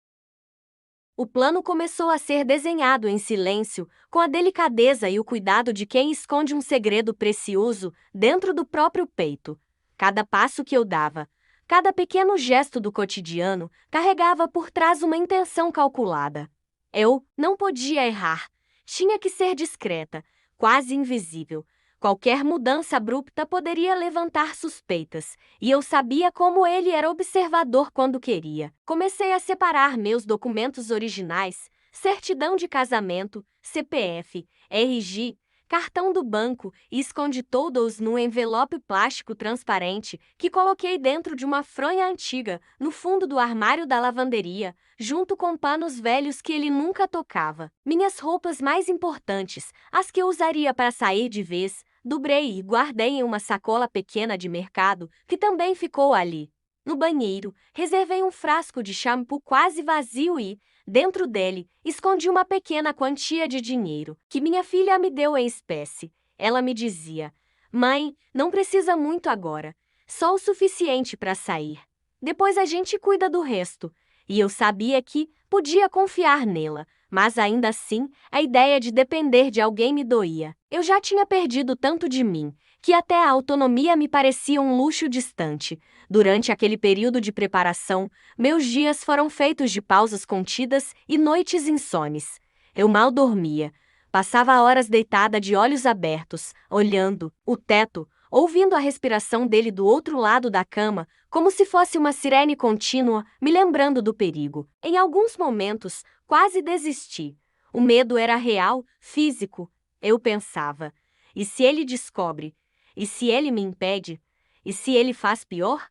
O plano começou a ser desenhado em silêncio, com a delicadeza e o cuidado de quem esconde um segredo precioso dentro do próprio peito. Cada passo que eu dava, cada pequeno gesto do cotidiano, carregava por trás uma intenção calculada. Eu não podia errar. Tinha que ser discreta, quase invisível. Qualquer mudança abrupta poderia levantar suspeitas, e eu sabia como ele era observador quando queria. Comecei a separar meus documentos originais, certidão de casamento, CPF, RG, cartão do banco e escondi todos num envelope plástico transparente que coloquei dentro de uma fronha antiga, no fundo do armário da lavanderia, junto com panos velhos que ele nunca tocava. Minhas roupas mais importantes, as que eu usaria para sair de vez, dobrei e guardei em uma sacola pequena de mercado, que também ficou ali. No banheiro, reservei um frasco de shampoo quase vazio e, dentro dele, escondi uma pequena quantia de dinheiro, que minha filha me deu em espécie. Ela me dizia: mãe, não precisa muito agora, só o suficiente para sair. Depois a gente cuida do resto. E eu sabia que podia confiar nela, mas ainda assim, a ideia de depender de alguém me doía. Eu já tinha perdido tanto de mim, que até a autonomia me parecia um luxo distante. Durante aquele período de preparação, meus dias foram feitos de pausas contidas e noites insones. Eu mal dormia. Passava horas deitada de olhos abertos, olhando o teto, ouvindo a respiração dele do outro lado da cama, como se fosse uma sirene contínua, me lembrando do perigo. Em alguns momentos, quase desisti. O medo era real, físico. Eu pensava: e se ele descobre? E se ele me impede? E se ele faz pior?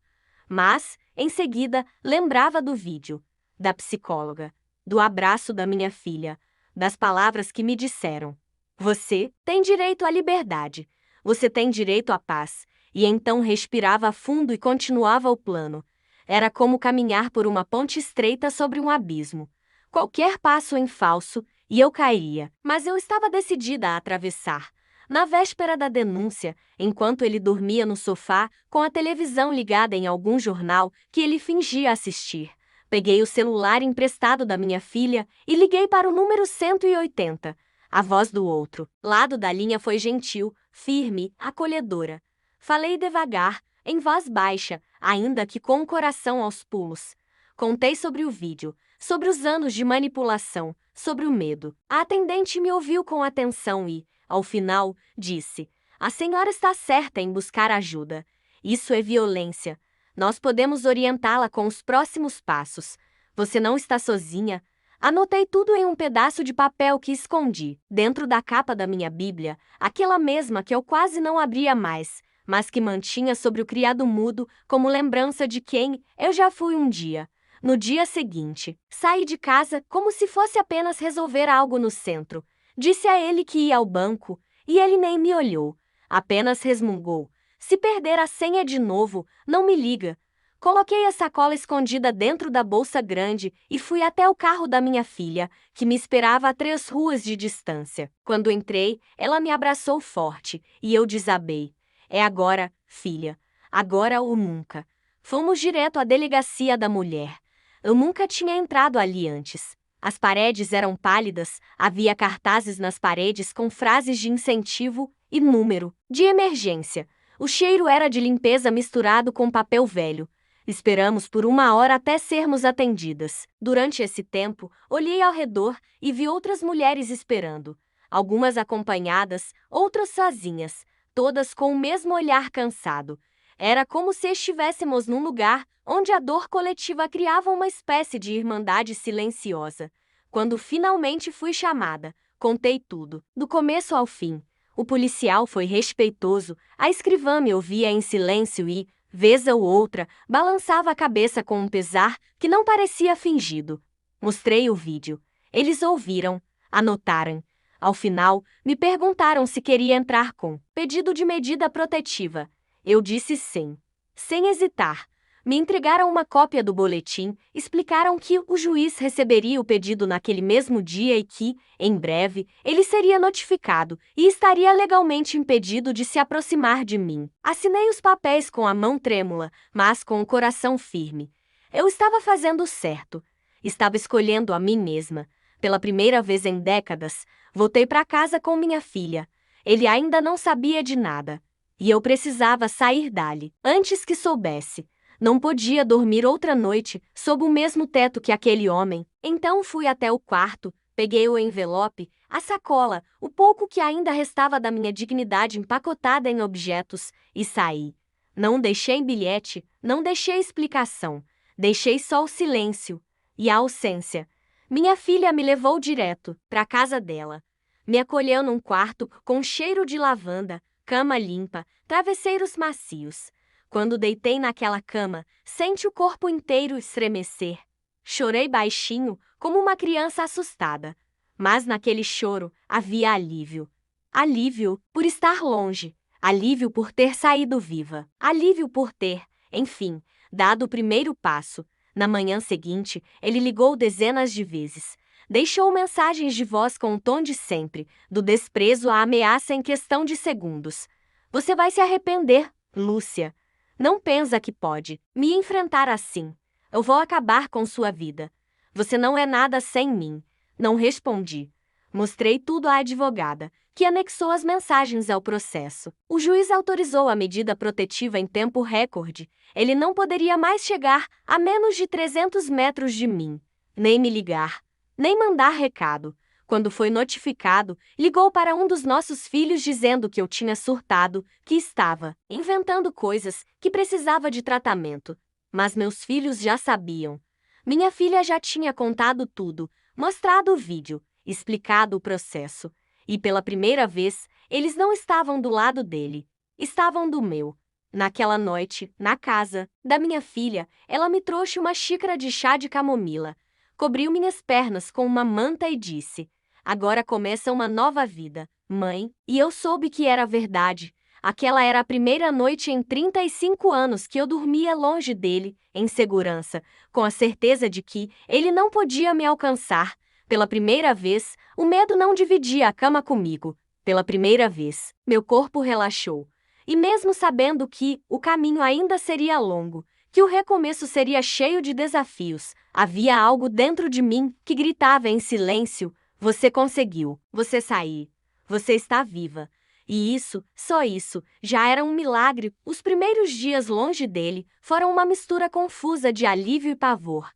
Mas, em seguida, lembrava do vídeo, da psicóloga, do abraço da minha filha, das palavras que me disseram: você tem direito à liberdade, você tem direito à paz. E então respirava fundo e continuava o plano. Era como caminhar por uma ponte estreita sobre um abismo. Qualquer passo em falso, e eu cairia. Mas eu estava decidida a atravessar. Na véspera da denúncia, enquanto ele dormia no sofá, com a televisão ligada em algum jornal que ele fingia assistir, peguei o celular emprestado da minha filha e liguei para o número 180. A voz do outro lado da linha foi gentil, firme, acolhedora. Falei devagar, em voz baixa, ainda que com o coração aos pulos. Contei sobre o vídeo, sobre os anos de manipulação, sobre o medo. A atendente me ouviu com atenção e, ao final, disse: "A senhora está certa em buscar ajuda. Isso é violência. Nós podemos orientá-la com os próximos passos. Você não está sozinha." Anotei tudo em um pedaço de papel que escondi dentro da capa da minha Bíblia, aquela mesma que eu quase não abria mais, mas que mantinha sobre o criado mudo como lembrança de quem eu já fui um dia. No dia seguinte, saí de casa como se fosse apenas resolver algo no centro. Disse a ele que ia ao banco, e ele nem me olhou. Apenas resmungou: "Se perder a senha de novo, não me liga." Coloquei a sacola escondida dentro da bolsa grande e fui até o carro da minha filha, que me esperava a 3 ruas de distância. Quando entrei, ela me abraçou forte, e eu desabei. "É agora, filha. Agora ou nunca." Fomos direto à delegacia da mulher. Eu nunca tinha entrado ali antes. As paredes eram pálidas, havia cartazes nas paredes com frases de incentivo e número de emergência. O cheiro era de limpeza misturado com papel velho. Esperamos por 1 hora até sermos atendidas. Durante esse tempo, olhei ao redor e vi outras mulheres esperando. Algumas acompanhadas, outras sozinhas, todas com o mesmo olhar cansado. Era como se estivéssemos num lugar onde a dor coletiva criava uma espécie de irmandade silenciosa. Quando finalmente fui chamada, contei tudo, do começo ao fim. O policial foi respeitoso, a escrivã me ouvia em silêncio e, vez ou outra, balançava a cabeça com um pesar que não parecia fingido. Mostrei o vídeo. Eles ouviram, anotaram. Ao final, me perguntaram se queria entrar com pedido de medida protetiva. Eu disse sim. Sem hesitar. Me entregaram uma cópia do boletim, explicaram que o juiz receberia o pedido naquele mesmo dia e que, em breve, ele seria notificado e estaria legalmente impedido de se aproximar de mim. Assinei os papéis com a mão trêmula, mas com o coração firme. Eu estava fazendo certo. Estava escolhendo a mim mesma. Pela primeira vez em décadas, voltei para casa com minha filha. Ele ainda não sabia de nada. E eu precisava sair dali, antes que soubesse. Não podia dormir outra noite, sob o mesmo teto que aquele homem. Então fui até o quarto, peguei o envelope, a sacola, o pouco que ainda restava da minha dignidade empacotada em objetos, e saí. Não deixei bilhete, não deixei explicação. Deixei só o silêncio e a ausência. Minha filha me levou direto para a casa dela. Me acolheu num quarto com cheiro de lavanda, cama limpa, travesseiros macios. Quando deitei naquela cama, senti o corpo inteiro estremecer. Chorei baixinho, como uma criança assustada. Mas naquele choro havia alívio. Alívio por estar longe. Alívio por ter saído viva. Alívio por ter, enfim, dado o primeiro passo. Na manhã seguinte, ele ligou dezenas de vezes. Deixou mensagens de voz com o tom de sempre, do desprezo à ameaça em questão de segundos. "Você vai se arrepender, Lúcia. Não pensa que pode me enfrentar assim. Eu vou acabar com sua vida. Você não é nada sem mim." Não respondi. Mostrei tudo à advogada, que anexou as mensagens ao processo. O juiz autorizou a medida protetiva em tempo recorde. Ele não poderia mais chegar a menos de 300 metros de mim, nem me ligar, nem mandar recado. Quando foi notificado, ligou para um dos nossos filhos dizendo que eu tinha surtado, que estava inventando coisas, que precisava de tratamento. Mas meus filhos já sabiam. Minha filha já tinha contado tudo, mostrado o vídeo, explicado o processo. E pela primeira vez, eles não estavam do lado dele. Estavam do meu. Naquela noite, na casa da minha filha, ela me trouxe uma xícara de chá de camomila. Cobriu minhas pernas com uma manta e disse: "Agora começa uma nova vida, mãe." E eu soube que era verdade. Aquela era a primeira noite em 35 anos que eu dormia longe dele, em segurança, com a certeza de que ele não podia me alcançar. Pela primeira vez, o medo não dividia a cama comigo. Pela primeira vez, meu corpo relaxou. E mesmo sabendo que o caminho ainda seria longo, que o recomeço seria cheio de desafios, havia algo dentro de mim que gritava em silêncio: você conseguiu, você saiu, você está viva. E isso, só isso, já era um milagre. Os primeiros dias longe dele foram uma mistura confusa de alívio e pavor.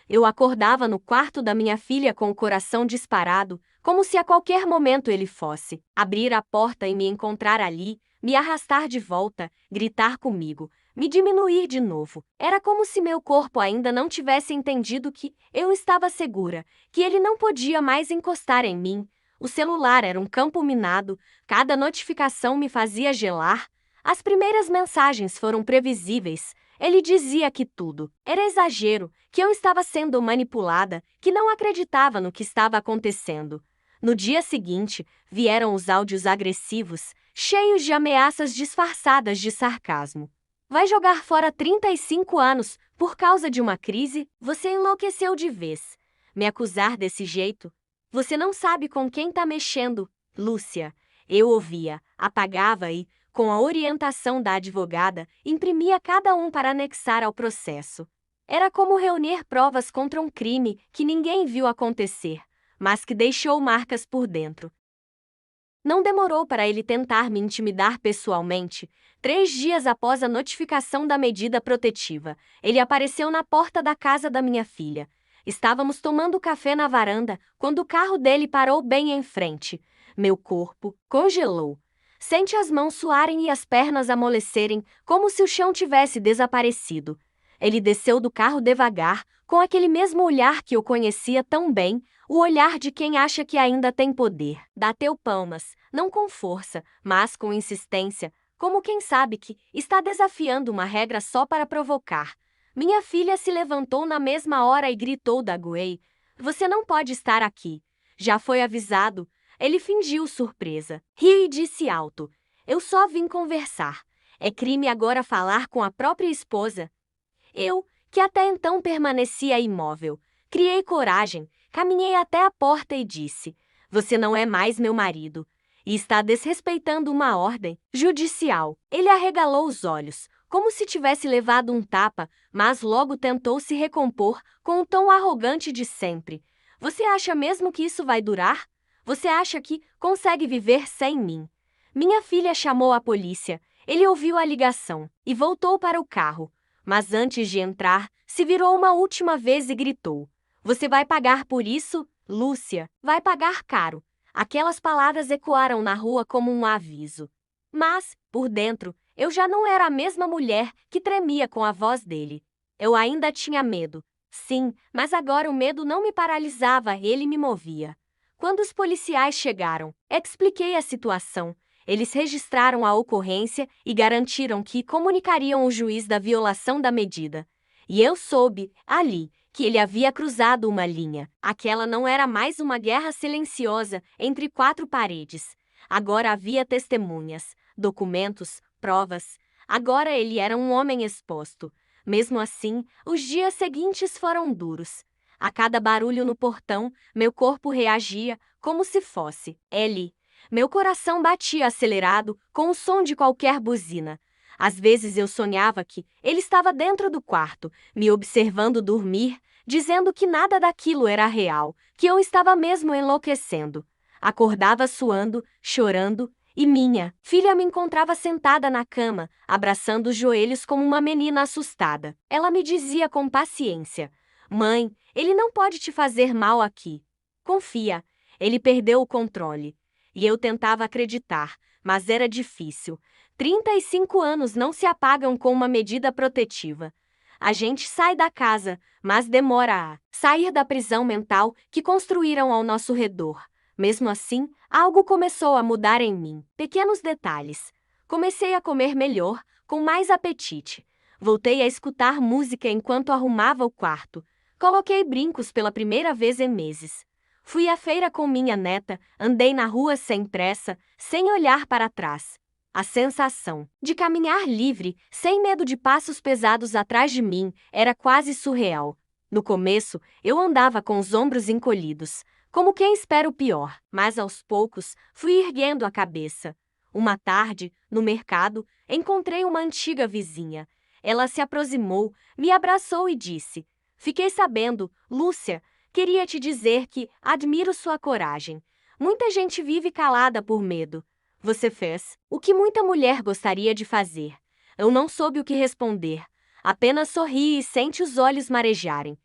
Eu acordava no quarto da minha filha com o coração disparado, como se a qualquer momento ele fosse abrir a porta e me encontrar ali, me arrastar de volta, gritar comigo, me diminuir de novo. Era como se meu corpo ainda não tivesse entendido que eu estava segura, que ele não podia mais encostar em mim. O celular era um campo minado, cada notificação me fazia gelar. As primeiras mensagens foram previsíveis. Ele dizia que tudo era exagero, que eu estava sendo manipulada, que não acreditava no que estava acontecendo. No dia seguinte, vieram os áudios agressivos, cheios de ameaças disfarçadas de sarcasmo. Vai jogar fora 35 anos por causa de uma crise? Você enlouqueceu de vez. Me acusar desse jeito? Você não sabe com quem tá mexendo, Lúcia. Eu ouvia, apagava e, com a orientação da advogada, imprimia cada um para anexar ao processo. Era como reunir provas contra um crime que ninguém viu acontecer, mas que deixou marcas por dentro. Não demorou para ele tentar me intimidar pessoalmente. 3 dias após a notificação da medida protetiva, ele apareceu na porta da casa da minha filha. Estávamos tomando café na varanda quando o carro dele parou bem em frente. Meu corpo congelou. Sente as mãos suarem e as pernas amolecerem, como se o chão tivesse desaparecido. Ele desceu do carro devagar, com aquele mesmo olhar que eu conhecia tão bem, o olhar de quem acha que ainda tem poder. Bateu palmas, não com força, mas com insistência, como quem sabe que está desafiando uma regra só para provocar. Minha filha se levantou na mesma hora e gritou da Guei: você não pode estar aqui. Já foi avisado. Ele fingiu surpresa. Riu e disse alto: eu só vim conversar. É crime agora falar com a própria esposa. Eu, que até então permanecia imóvel, criei coragem, caminhei até a porta e disse: você não é mais meu marido. E está desrespeitando uma ordem judicial. Ele arregalou os olhos, como se tivesse levado um tapa, mas logo tentou se recompor com o tom arrogante de sempre. Você acha mesmo que isso vai durar? Você acha que consegue viver sem mim? Minha filha chamou a polícia. Ele ouviu a ligação e voltou para o carro. Mas antes de entrar, se virou uma última vez e gritou: você vai pagar por isso, Lúcia? Vai pagar caro. Aquelas palavras ecoaram na rua como um aviso. Mas, por dentro, eu já não era a mesma mulher que tremia com a voz dele. Eu ainda tinha medo. Sim, mas agora o medo não me paralisava, ele me movia. Quando os policiais chegaram, expliquei a situação. Eles registraram a ocorrência e garantiram que comunicariam ao juiz da violação da medida. E eu soube, ali, que ele havia cruzado uma linha. Aquela não era mais uma guerra silenciosa entre 4 paredes. Agora havia testemunhas, documentos, provas. Agora ele era um homem exposto. Mesmo assim, os dias seguintes foram duros. A cada barulho no portão, meu corpo reagia como se fosse ele. Meu coração batia acelerado com o som de qualquer buzina. Às vezes eu sonhava que ele estava dentro do quarto, me observando dormir, dizendo que nada daquilo era real, que eu estava mesmo enlouquecendo. Acordava suando, chorando, e minha filha me encontrava sentada na cama, abraçando os joelhos como uma menina assustada. Ela me dizia com paciência: mãe, ele não pode te fazer mal aqui. Confia, ele perdeu o controle. E eu tentava acreditar, mas era difícil. 35 anos não se apagam com uma medida protetiva. A gente sai da casa, mas demora a sair da prisão mental que construíram ao nosso redor. Mesmo assim, algo começou a mudar em mim. Pequenos detalhes. Comecei a comer melhor, com mais apetite. Voltei a escutar música enquanto arrumava o quarto. Coloquei brincos pela primeira vez em meses. Fui à feira com minha neta, andei na rua sem pressa, sem olhar para trás. A sensação de caminhar livre, sem medo de passos pesados atrás de mim, era quase surreal. No começo, eu andava com os ombros encolhidos. como quem espera o pior. Mas aos poucos, fui erguendo a cabeça. Uma tarde, no mercado, encontrei uma antiga vizinha. Ela se aproximou, me abraçou e disse: "Fiquei sabendo, Lúcia, queria te dizer que admiro sua coragem. Muita gente vive calada por medo. Você fez o que muita mulher gostaria de fazer." Eu não soube o que responder. Apenas sorri e sente os olhos marejarem.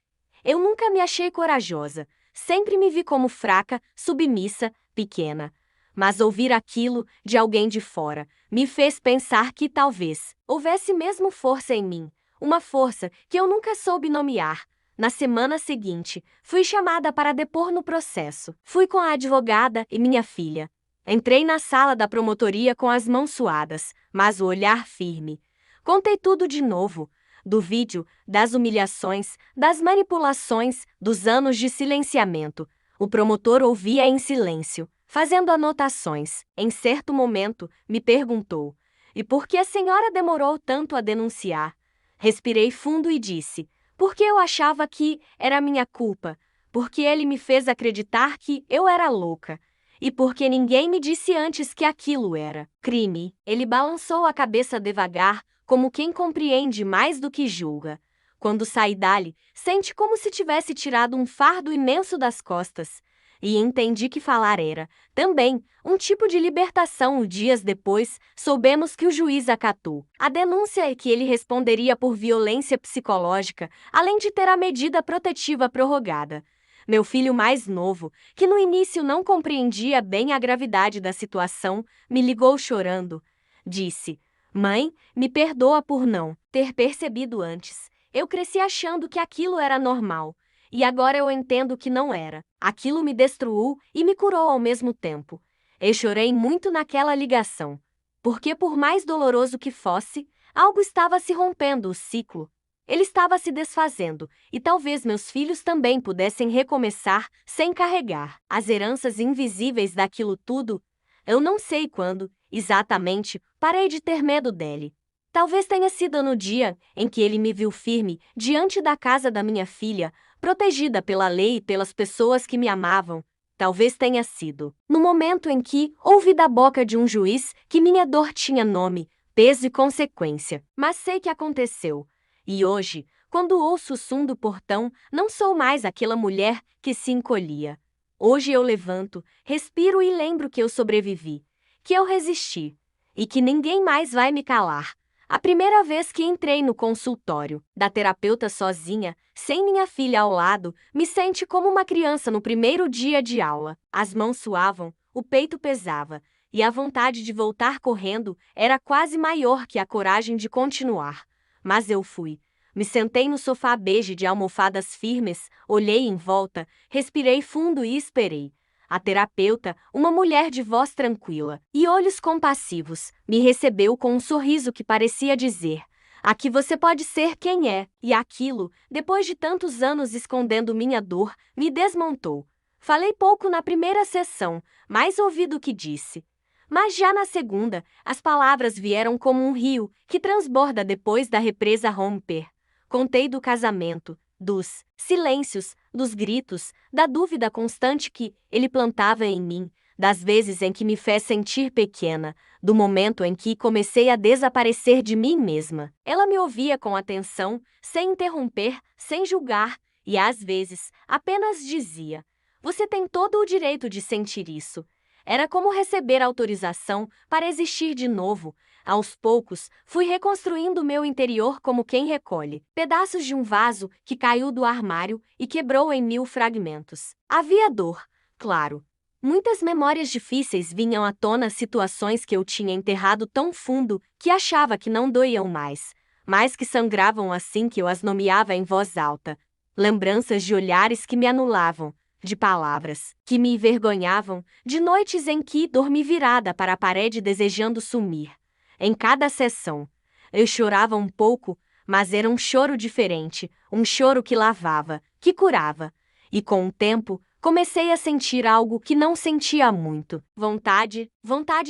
Eu nunca me achei corajosa. Sempre me vi como fraca, submissa, pequena. Mas ouvir aquilo de alguém de fora me fez pensar que talvez houvesse mesmo força em mim. Uma força que eu nunca soube nomear. Na semana seguinte, fui chamada para depor no processo. Fui com a advogada e minha filha. Entrei na sala da promotoria com as mãos suadas, mas o olhar firme. Contei tudo de novo. Do vídeo, das humilhações, das manipulações, dos anos de silenciamento. O promotor ouvia em silêncio, fazendo anotações. Em certo momento, me perguntou: "E por que a senhora demorou tanto a denunciar?" Respirei fundo e disse: "Porque eu achava que era minha culpa, porque ele me fez acreditar que eu era louca. E porque ninguém me disse antes que aquilo era crime." Ele balançou a cabeça devagar, como quem compreende mais do que julga. Quando sai dali, sente como se tivesse tirado um fardo imenso das costas. E entendi que falar era, também, um tipo de libertação. Dias depois, soubemos que o juiz acatou a denúncia e que ele responderia por violência psicológica, além de ter a medida protetiva prorrogada. Meu filho mais novo, que no início não compreendia bem a gravidade da situação, me ligou chorando. Disse: "Mãe, me perdoa por não ter percebido antes. Eu cresci achando que aquilo era normal. E agora eu entendo que não era. Aquilo me destruiu e me curou ao mesmo tempo." Eu chorei muito naquela ligação. Porque por mais doloroso que fosse, algo estava se rompendo o ciclo. Ele estava se desfazendo, e talvez meus filhos também pudessem recomeçar sem carregar as heranças invisíveis daquilo tudo. Eu não sei quando, exatamente, parei de ter medo dele. Talvez tenha sido no dia em que ele me viu firme diante da casa da minha filha, protegida pela lei e pelas pessoas que me amavam. Talvez tenha sido no momento em que ouvi da boca de um juiz que minha dor tinha nome, peso e consequência. Mas sei que aconteceu. E hoje, quando ouço o som do portão, não sou mais aquela mulher que se encolhia. Hoje eu levanto, respiro e lembro que eu sobrevivi, que eu resisti, e que ninguém mais vai me calar. A primeira vez que entrei no consultório da terapeuta sozinha, sem minha filha ao lado, me senti como uma criança no primeiro dia de aula. As mãos suavam, o peito pesava, e a vontade de voltar correndo era quase maior que a coragem de continuar. Mas eu fui. Me sentei no sofá bege de almofadas firmes, olhei em volta, respirei fundo e esperei. A terapeuta, uma mulher de voz tranquila e olhos compassivos, me recebeu com um sorriso que parecia dizer: "Aqui você pode ser quem é." E aquilo, depois de tantos anos escondendo minha dor, me desmontou. Falei pouco na primeira sessão, mais ouvi do que disse. Mas já na segunda, as palavras vieram como um rio que transborda depois da represa romper. Contei do casamento, dos silêncios, dos gritos, da dúvida constante que ele plantava em mim, das vezes em que me fez sentir pequena, do momento em que comecei a desaparecer de mim mesma. Ela me ouvia com atenção, sem interromper, sem julgar, e às vezes apenas dizia: "Você tem todo o direito de sentir isso." Era como receber autorização para existir de novo. Aos poucos, fui reconstruindo meu interior como quem recolhe pedaços de um vaso que caiu do armário e quebrou em 1000 fragmentos. Havia dor, claro. Muitas memórias difíceis vinham à tona, situações que eu tinha enterrado tão fundo que achava que não doíam mais, mas que sangravam assim que eu as nomeava em voz alta. Lembranças de olhares que me anulavam, de palavras que me envergonhavam, de noites em que dormi virada para a parede desejando sumir. Em cada sessão, eu chorava um pouco, mas era um choro diferente, um choro que lavava, que curava. E com o tempo, comecei a sentir algo que não sentia há muito. Vontade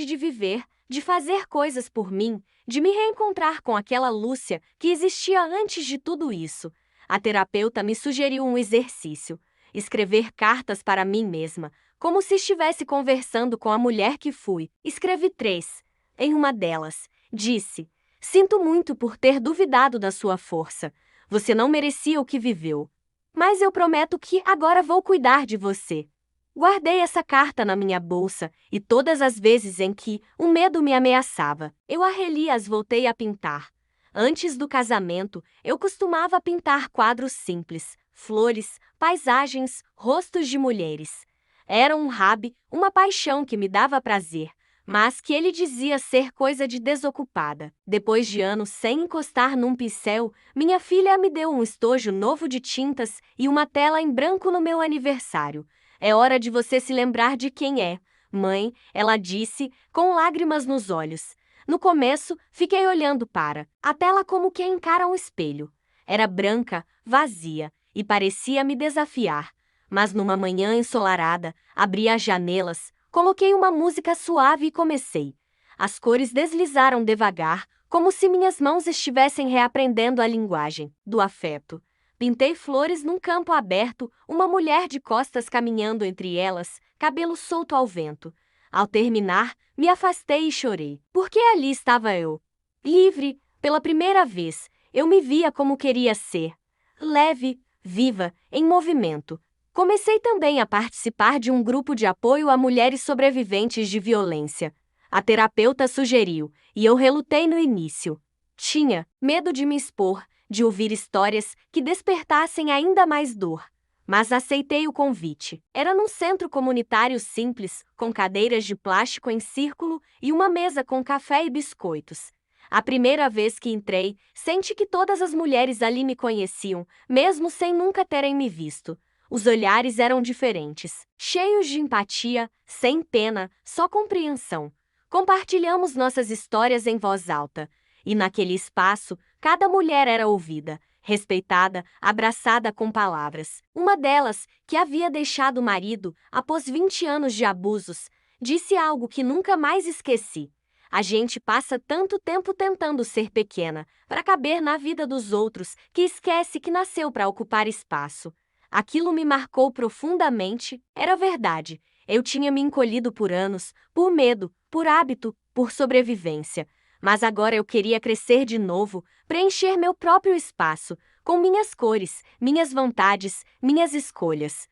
de viver, de fazer coisas por mim, de me reencontrar com aquela Lúcia que existia antes de tudo isso. A terapeuta me sugeriu um exercício. escrever cartas para mim mesma, como se estivesse conversando com a mulher que fui. Escrevi 3. Em uma delas, disse: sinto muito por ter duvidado da sua força. Você não merecia o que viveu. Mas eu prometo que agora vou cuidar de você. Guardei essa carta na minha bolsa e todas as vezes em que o medo me ameaçava, eu a reli e as voltei a pintar. Antes do casamento, eu costumava pintar quadros simples, flores, paisagens, rostos de mulheres. Era um hobby, uma paixão que me dava prazer, mas que ele dizia ser coisa de desocupada. Depois de anos sem encostar num pincel, minha filha me deu um estojo novo de tintas e uma tela em branco no meu aniversário. É hora de você se lembrar de quem é, mãe, ela disse, com lágrimas nos olhos. No começo, fiquei olhando para a tela como quem encara um espelho. Era branca, vazia, e parecia me desafiar. Mas numa manhã ensolarada, abri as janelas, coloquei uma música suave e comecei. As cores deslizaram devagar, como se minhas mãos estivessem reaprendendo a linguagem do afeto. Pintei flores num campo aberto, uma mulher de costas caminhando entre elas, cabelo solto ao vento. Ao terminar, me afastei e chorei, porque ali estava eu. Livre, pela primeira vez, eu me via como queria ser. Leve, viva, em movimento. Comecei também a participar de um grupo de apoio a mulheres sobreviventes de violência. A terapeuta sugeriu, e eu relutei no início. Tinha medo de me expor, de ouvir histórias que despertassem ainda mais dor. Mas aceitei o convite. Era num centro comunitário simples, com cadeiras de plástico em círculo e uma mesa com café e biscoitos. A primeira vez que entrei, senti que todas as mulheres ali me conheciam, mesmo sem nunca terem me visto. Os olhares eram diferentes, cheios de empatia, sem pena, só compreensão. Compartilhamos nossas histórias em voz alta. E naquele espaço, cada mulher era ouvida, respeitada, abraçada com palavras. Uma delas, que havia deixado o marido após 20 anos de abusos, disse algo que nunca mais esqueci. A gente passa tanto tempo tentando ser pequena, para caber na vida dos outros, que esquece que nasceu para ocupar espaço. Aquilo me marcou profundamente, era verdade. Eu tinha me encolhido por anos, por medo, por hábito, por sobrevivência. Mas agora eu queria crescer de novo, preencher meu próprio espaço, com minhas cores, minhas vontades, minhas escolhas.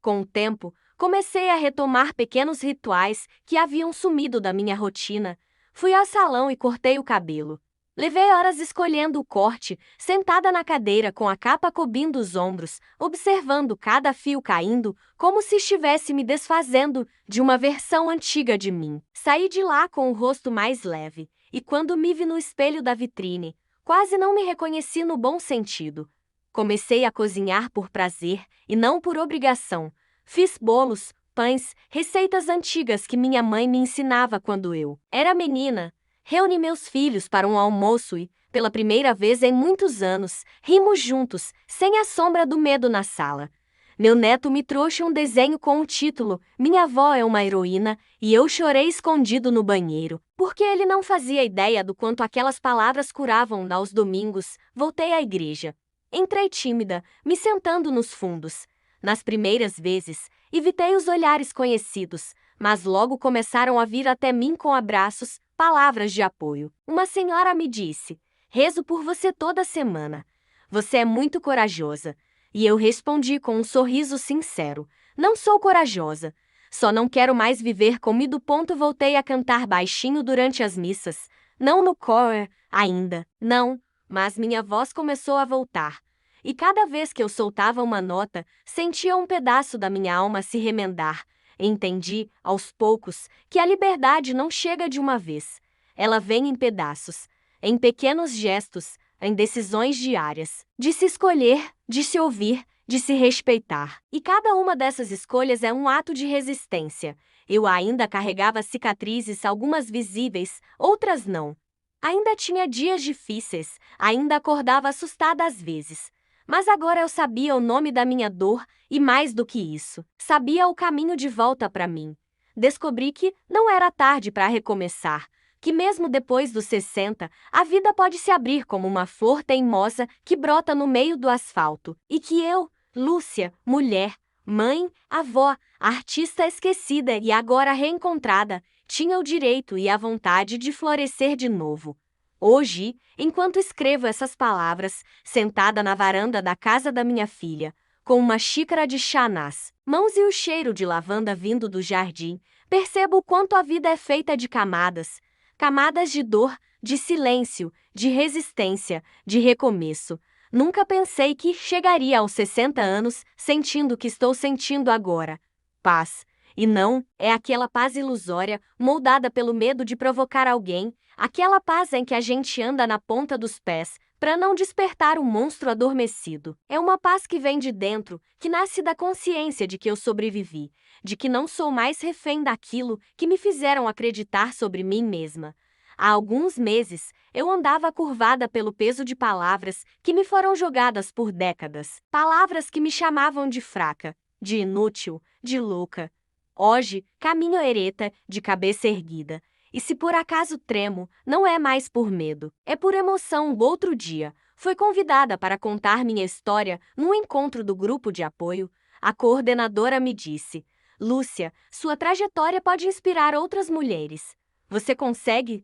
Com o tempo, comecei a retomar pequenos rituais que haviam sumido da minha rotina. Fui ao salão e cortei o cabelo. Levei horas escolhendo o corte, sentada na cadeira com a capa cobrindo os ombros, observando cada fio caindo, como se estivesse me desfazendo de uma versão antiga de mim. Saí de lá com o rosto mais leve, e quando me vi no espelho da vitrine, quase não me reconheci no bom sentido. Comecei a cozinhar por prazer e não por obrigação. Fiz bolos, pães, receitas antigas que minha mãe me ensinava quando eu era menina. Reuni meus filhos para um almoço e, pela primeira vez em muitos anos, rimos juntos, sem a sombra do medo na sala. Meu neto me trouxe um desenho com o título Minha avó é uma heroína e eu chorei escondido no banheiro, porque ele não fazia ideia do quanto aquelas palavras curavam aos domingos. Voltei à igreja. Entrei tímida, me sentando nos fundos. Nas primeiras vezes, evitei os olhares conhecidos, mas logo começaram a vir até mim com abraços, palavras de apoio. Uma senhora me disse: rezo por você toda semana. Você é muito corajosa. E eu respondi com um sorriso sincero: não sou corajosa. Só não quero mais viver comigo. Voltei a cantar baixinho durante as missas. Não no coro, ainda, não, mas minha voz começou a voltar. E cada vez que eu soltava uma nota, sentia um pedaço da minha alma se remendar. Entendi, aos poucos, que a liberdade não chega de uma vez. Ela vem em pedaços, em pequenos gestos, em decisões diárias, de se escolher, de se ouvir, de se respeitar. E cada uma dessas escolhas é um ato de resistência. Eu ainda carregava cicatrizes, algumas visíveis, outras não. Ainda tinha dias difíceis, ainda acordava assustada às vezes. Mas agora eu sabia o nome da minha dor e, mais do que isso, sabia o caminho de volta para mim. Descobri que não era tarde para recomeçar, que mesmo depois dos 60, a vida pode se abrir como uma flor teimosa que brota no meio do asfalto, e que eu, Lúcia, mulher, mãe, avó, artista esquecida e agora reencontrada, tinha o direito e a vontade de florescer de novo. Hoje, enquanto escrevo essas palavras, sentada na varanda da casa da minha filha, com uma xícara de chá nas mãos e o cheiro de lavanda vindo do jardim, percebo o quanto a vida é feita de camadas, camadas de dor, de silêncio, de resistência, de recomeço. Nunca pensei que chegaria aos 60 anos sentindo o que estou sentindo agora. Paz. E não, é aquela paz ilusória, moldada pelo medo de provocar alguém, aquela paz em que a gente anda na ponta dos pés, para não despertar o monstro adormecido. É uma paz que vem de dentro, que nasce da consciência de que eu sobrevivi, de que não sou mais refém daquilo que me fizeram acreditar sobre mim mesma. Há alguns meses, eu andava curvada pelo peso de palavras que me foram jogadas por décadas. Palavras que me chamavam de fraca, de inútil, de louca. Hoje, caminho ereta, de cabeça erguida. E se por acaso tremo, não é mais por medo, é por emoção. Outro dia, fui convidada para contar minha história num encontro do grupo de apoio. A coordenadora me disse: Lúcia, sua trajetória pode inspirar outras mulheres. Você consegue?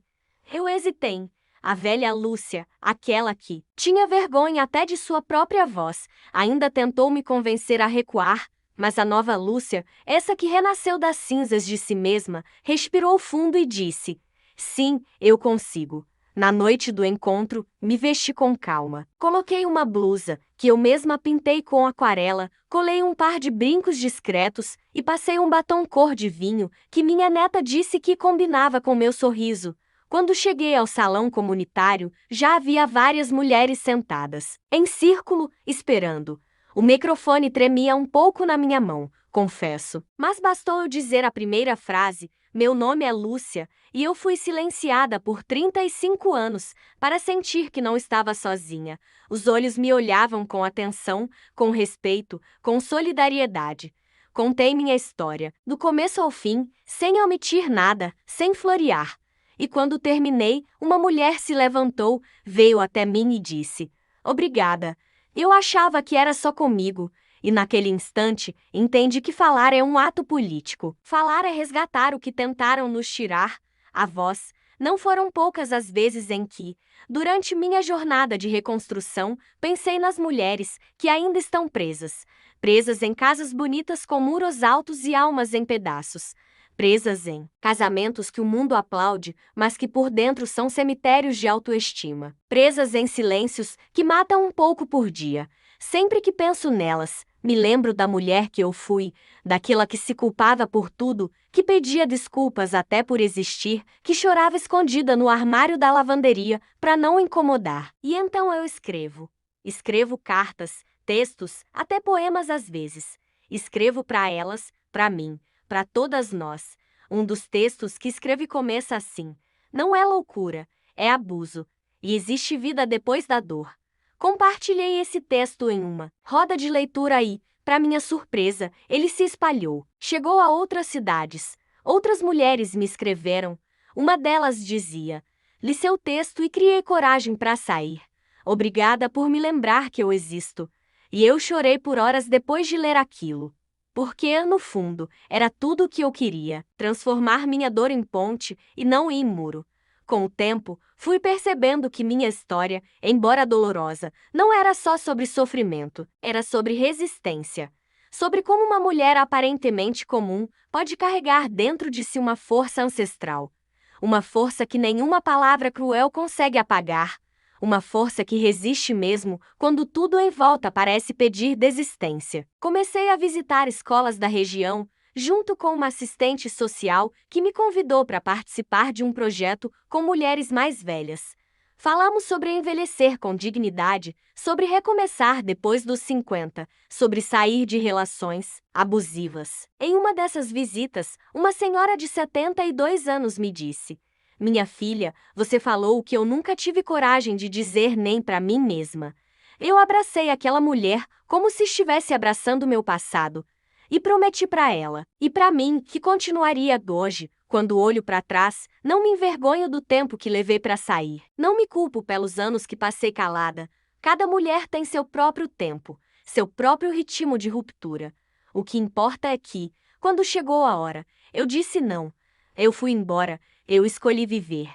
Eu hesitei. A velha Lúcia, aquela que tinha vergonha até de sua própria voz, ainda tentou me convencer a recuar, mas a nova Lúcia, essa que renasceu das cinzas de si mesma, respirou fundo e disse: Sim, eu consigo. Na noite do encontro, me vesti com calma. Coloquei uma blusa, que eu mesma pintei com aquarela, colei um par de brincos discretos e passei um batom cor de vinho, que minha neta disse que combinava com meu sorriso. Quando cheguei ao salão comunitário, já havia várias mulheres sentadas, em círculo, esperando. O microfone tremia um pouco na minha mão, confesso. Mas bastou eu dizer a primeira frase: meu nome é Lúcia, e eu fui silenciada por 35 anos, para sentir que não estava sozinha. Os olhos me olhavam com atenção, com respeito, com solidariedade. Contei minha história, do começo ao fim, sem omitir nada, sem florear. E quando terminei, uma mulher se levantou, veio até mim e disse: Obrigada. Eu achava que era só comigo. E naquele instante, entendi que falar é um ato político. Falar é resgatar o que tentaram nos tirar. A voz. Não foram poucas as vezes em que, durante minha jornada de reconstrução, pensei nas mulheres que ainda estão presas. Presas em casas bonitas com muros altos e almas em pedaços. Presas em casamentos que o mundo aplaude, mas que por dentro são cemitérios de autoestima. Presas em silêncios que matam um pouco por dia. Sempre que penso nelas, me lembro da mulher que eu fui, daquela que se culpava por tudo, que pedia desculpas até por existir, que chorava escondida no armário da lavanderia para não incomodar. E então eu escrevo. Escrevo cartas, textos, até poemas às vezes. Escrevo para elas, para mim, para todas nós. Um dos textos que escrevi começa assim: não é loucura, é abuso. E existe vida depois da dor. Compartilhei esse texto em uma roda de leitura e, para minha surpresa, ele se espalhou. Chegou a outras cidades. Outras mulheres me escreveram. Uma delas dizia: li seu texto e criei coragem para sair. Obrigada por me lembrar que eu existo. E eu chorei por horas depois de ler aquilo. Porque, no fundo, era tudo o que eu queria, transformar minha dor em ponte e não em muro. Com o tempo, fui percebendo que minha história, embora dolorosa, não era só sobre sofrimento, era sobre resistência. Sobre como uma mulher aparentemente comum pode carregar dentro de si uma força ancestral. Uma força que nenhuma palavra cruel consegue apagar. Uma força que resiste mesmo quando tudo em volta parece pedir desistência. Comecei a visitar escolas da região, junto com uma assistente social que me convidou para participar de um projeto com mulheres mais velhas. Falamos sobre envelhecer com dignidade, sobre recomeçar depois dos 50, sobre sair de relações abusivas. Em uma dessas visitas, uma senhora de 72 anos me disse: minha filha, você falou o que eu nunca tive coragem de dizer nem para mim mesma. Eu abracei aquela mulher como se estivesse abraçando meu passado. E prometi para ela, e para mim, que continuaria hoje, quando olho para trás, não me envergonho do tempo que levei para sair. Não me culpo pelos anos que passei calada. Cada mulher tem seu próprio tempo. seu próprio ritmo de ruptura. O que importa é que, quando chegou a hora, eu disse não. Eu fui embora, eu escolhi viver.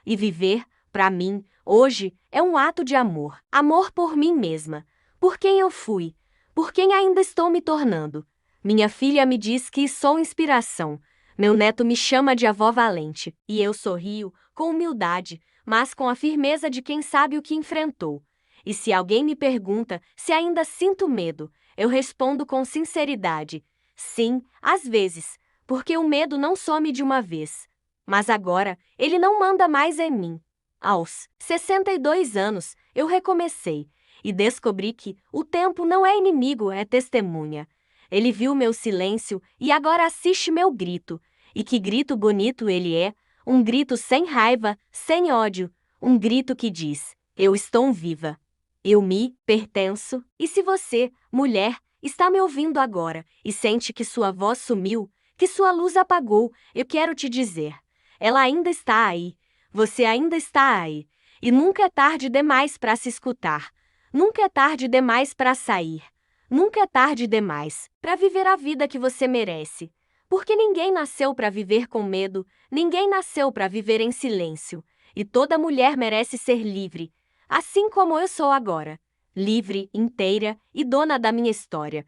E viver, para mim, hoje, é um ato de amor. Amor por mim mesma, por quem eu fui, por quem ainda estou me tornando. Minha filha me diz que sou inspiração. Meu neto me chama de avó valente. E eu sorrio, com humildade, mas com a firmeza de quem sabe o que enfrentou. E se alguém me pergunta se ainda sinto medo, eu respondo com sinceridade: sim, às vezes, porque o medo não some de uma vez. Mas agora, ele não manda mais em mim. Aos 62 anos, eu recomecei e descobri que o tempo não é inimigo, é testemunha. Ele viu meu silêncio e agora assiste meu grito. E que grito bonito ele é, um grito sem raiva, sem ódio, um grito que diz: eu estou viva. Eu me pertenço. E se você, mulher, está me ouvindo agora e sente que sua voz sumiu, que sua luz apagou, eu quero te dizer: ela ainda está aí. Você ainda está aí. E nunca é tarde demais para se escutar. Nunca é tarde demais para sair. Nunca é tarde demais para viver a vida que você merece. Porque ninguém nasceu para viver com medo, ninguém nasceu para viver em silêncio. E toda mulher merece ser livre, assim como eu sou agora. Livre, inteira e dona da minha história.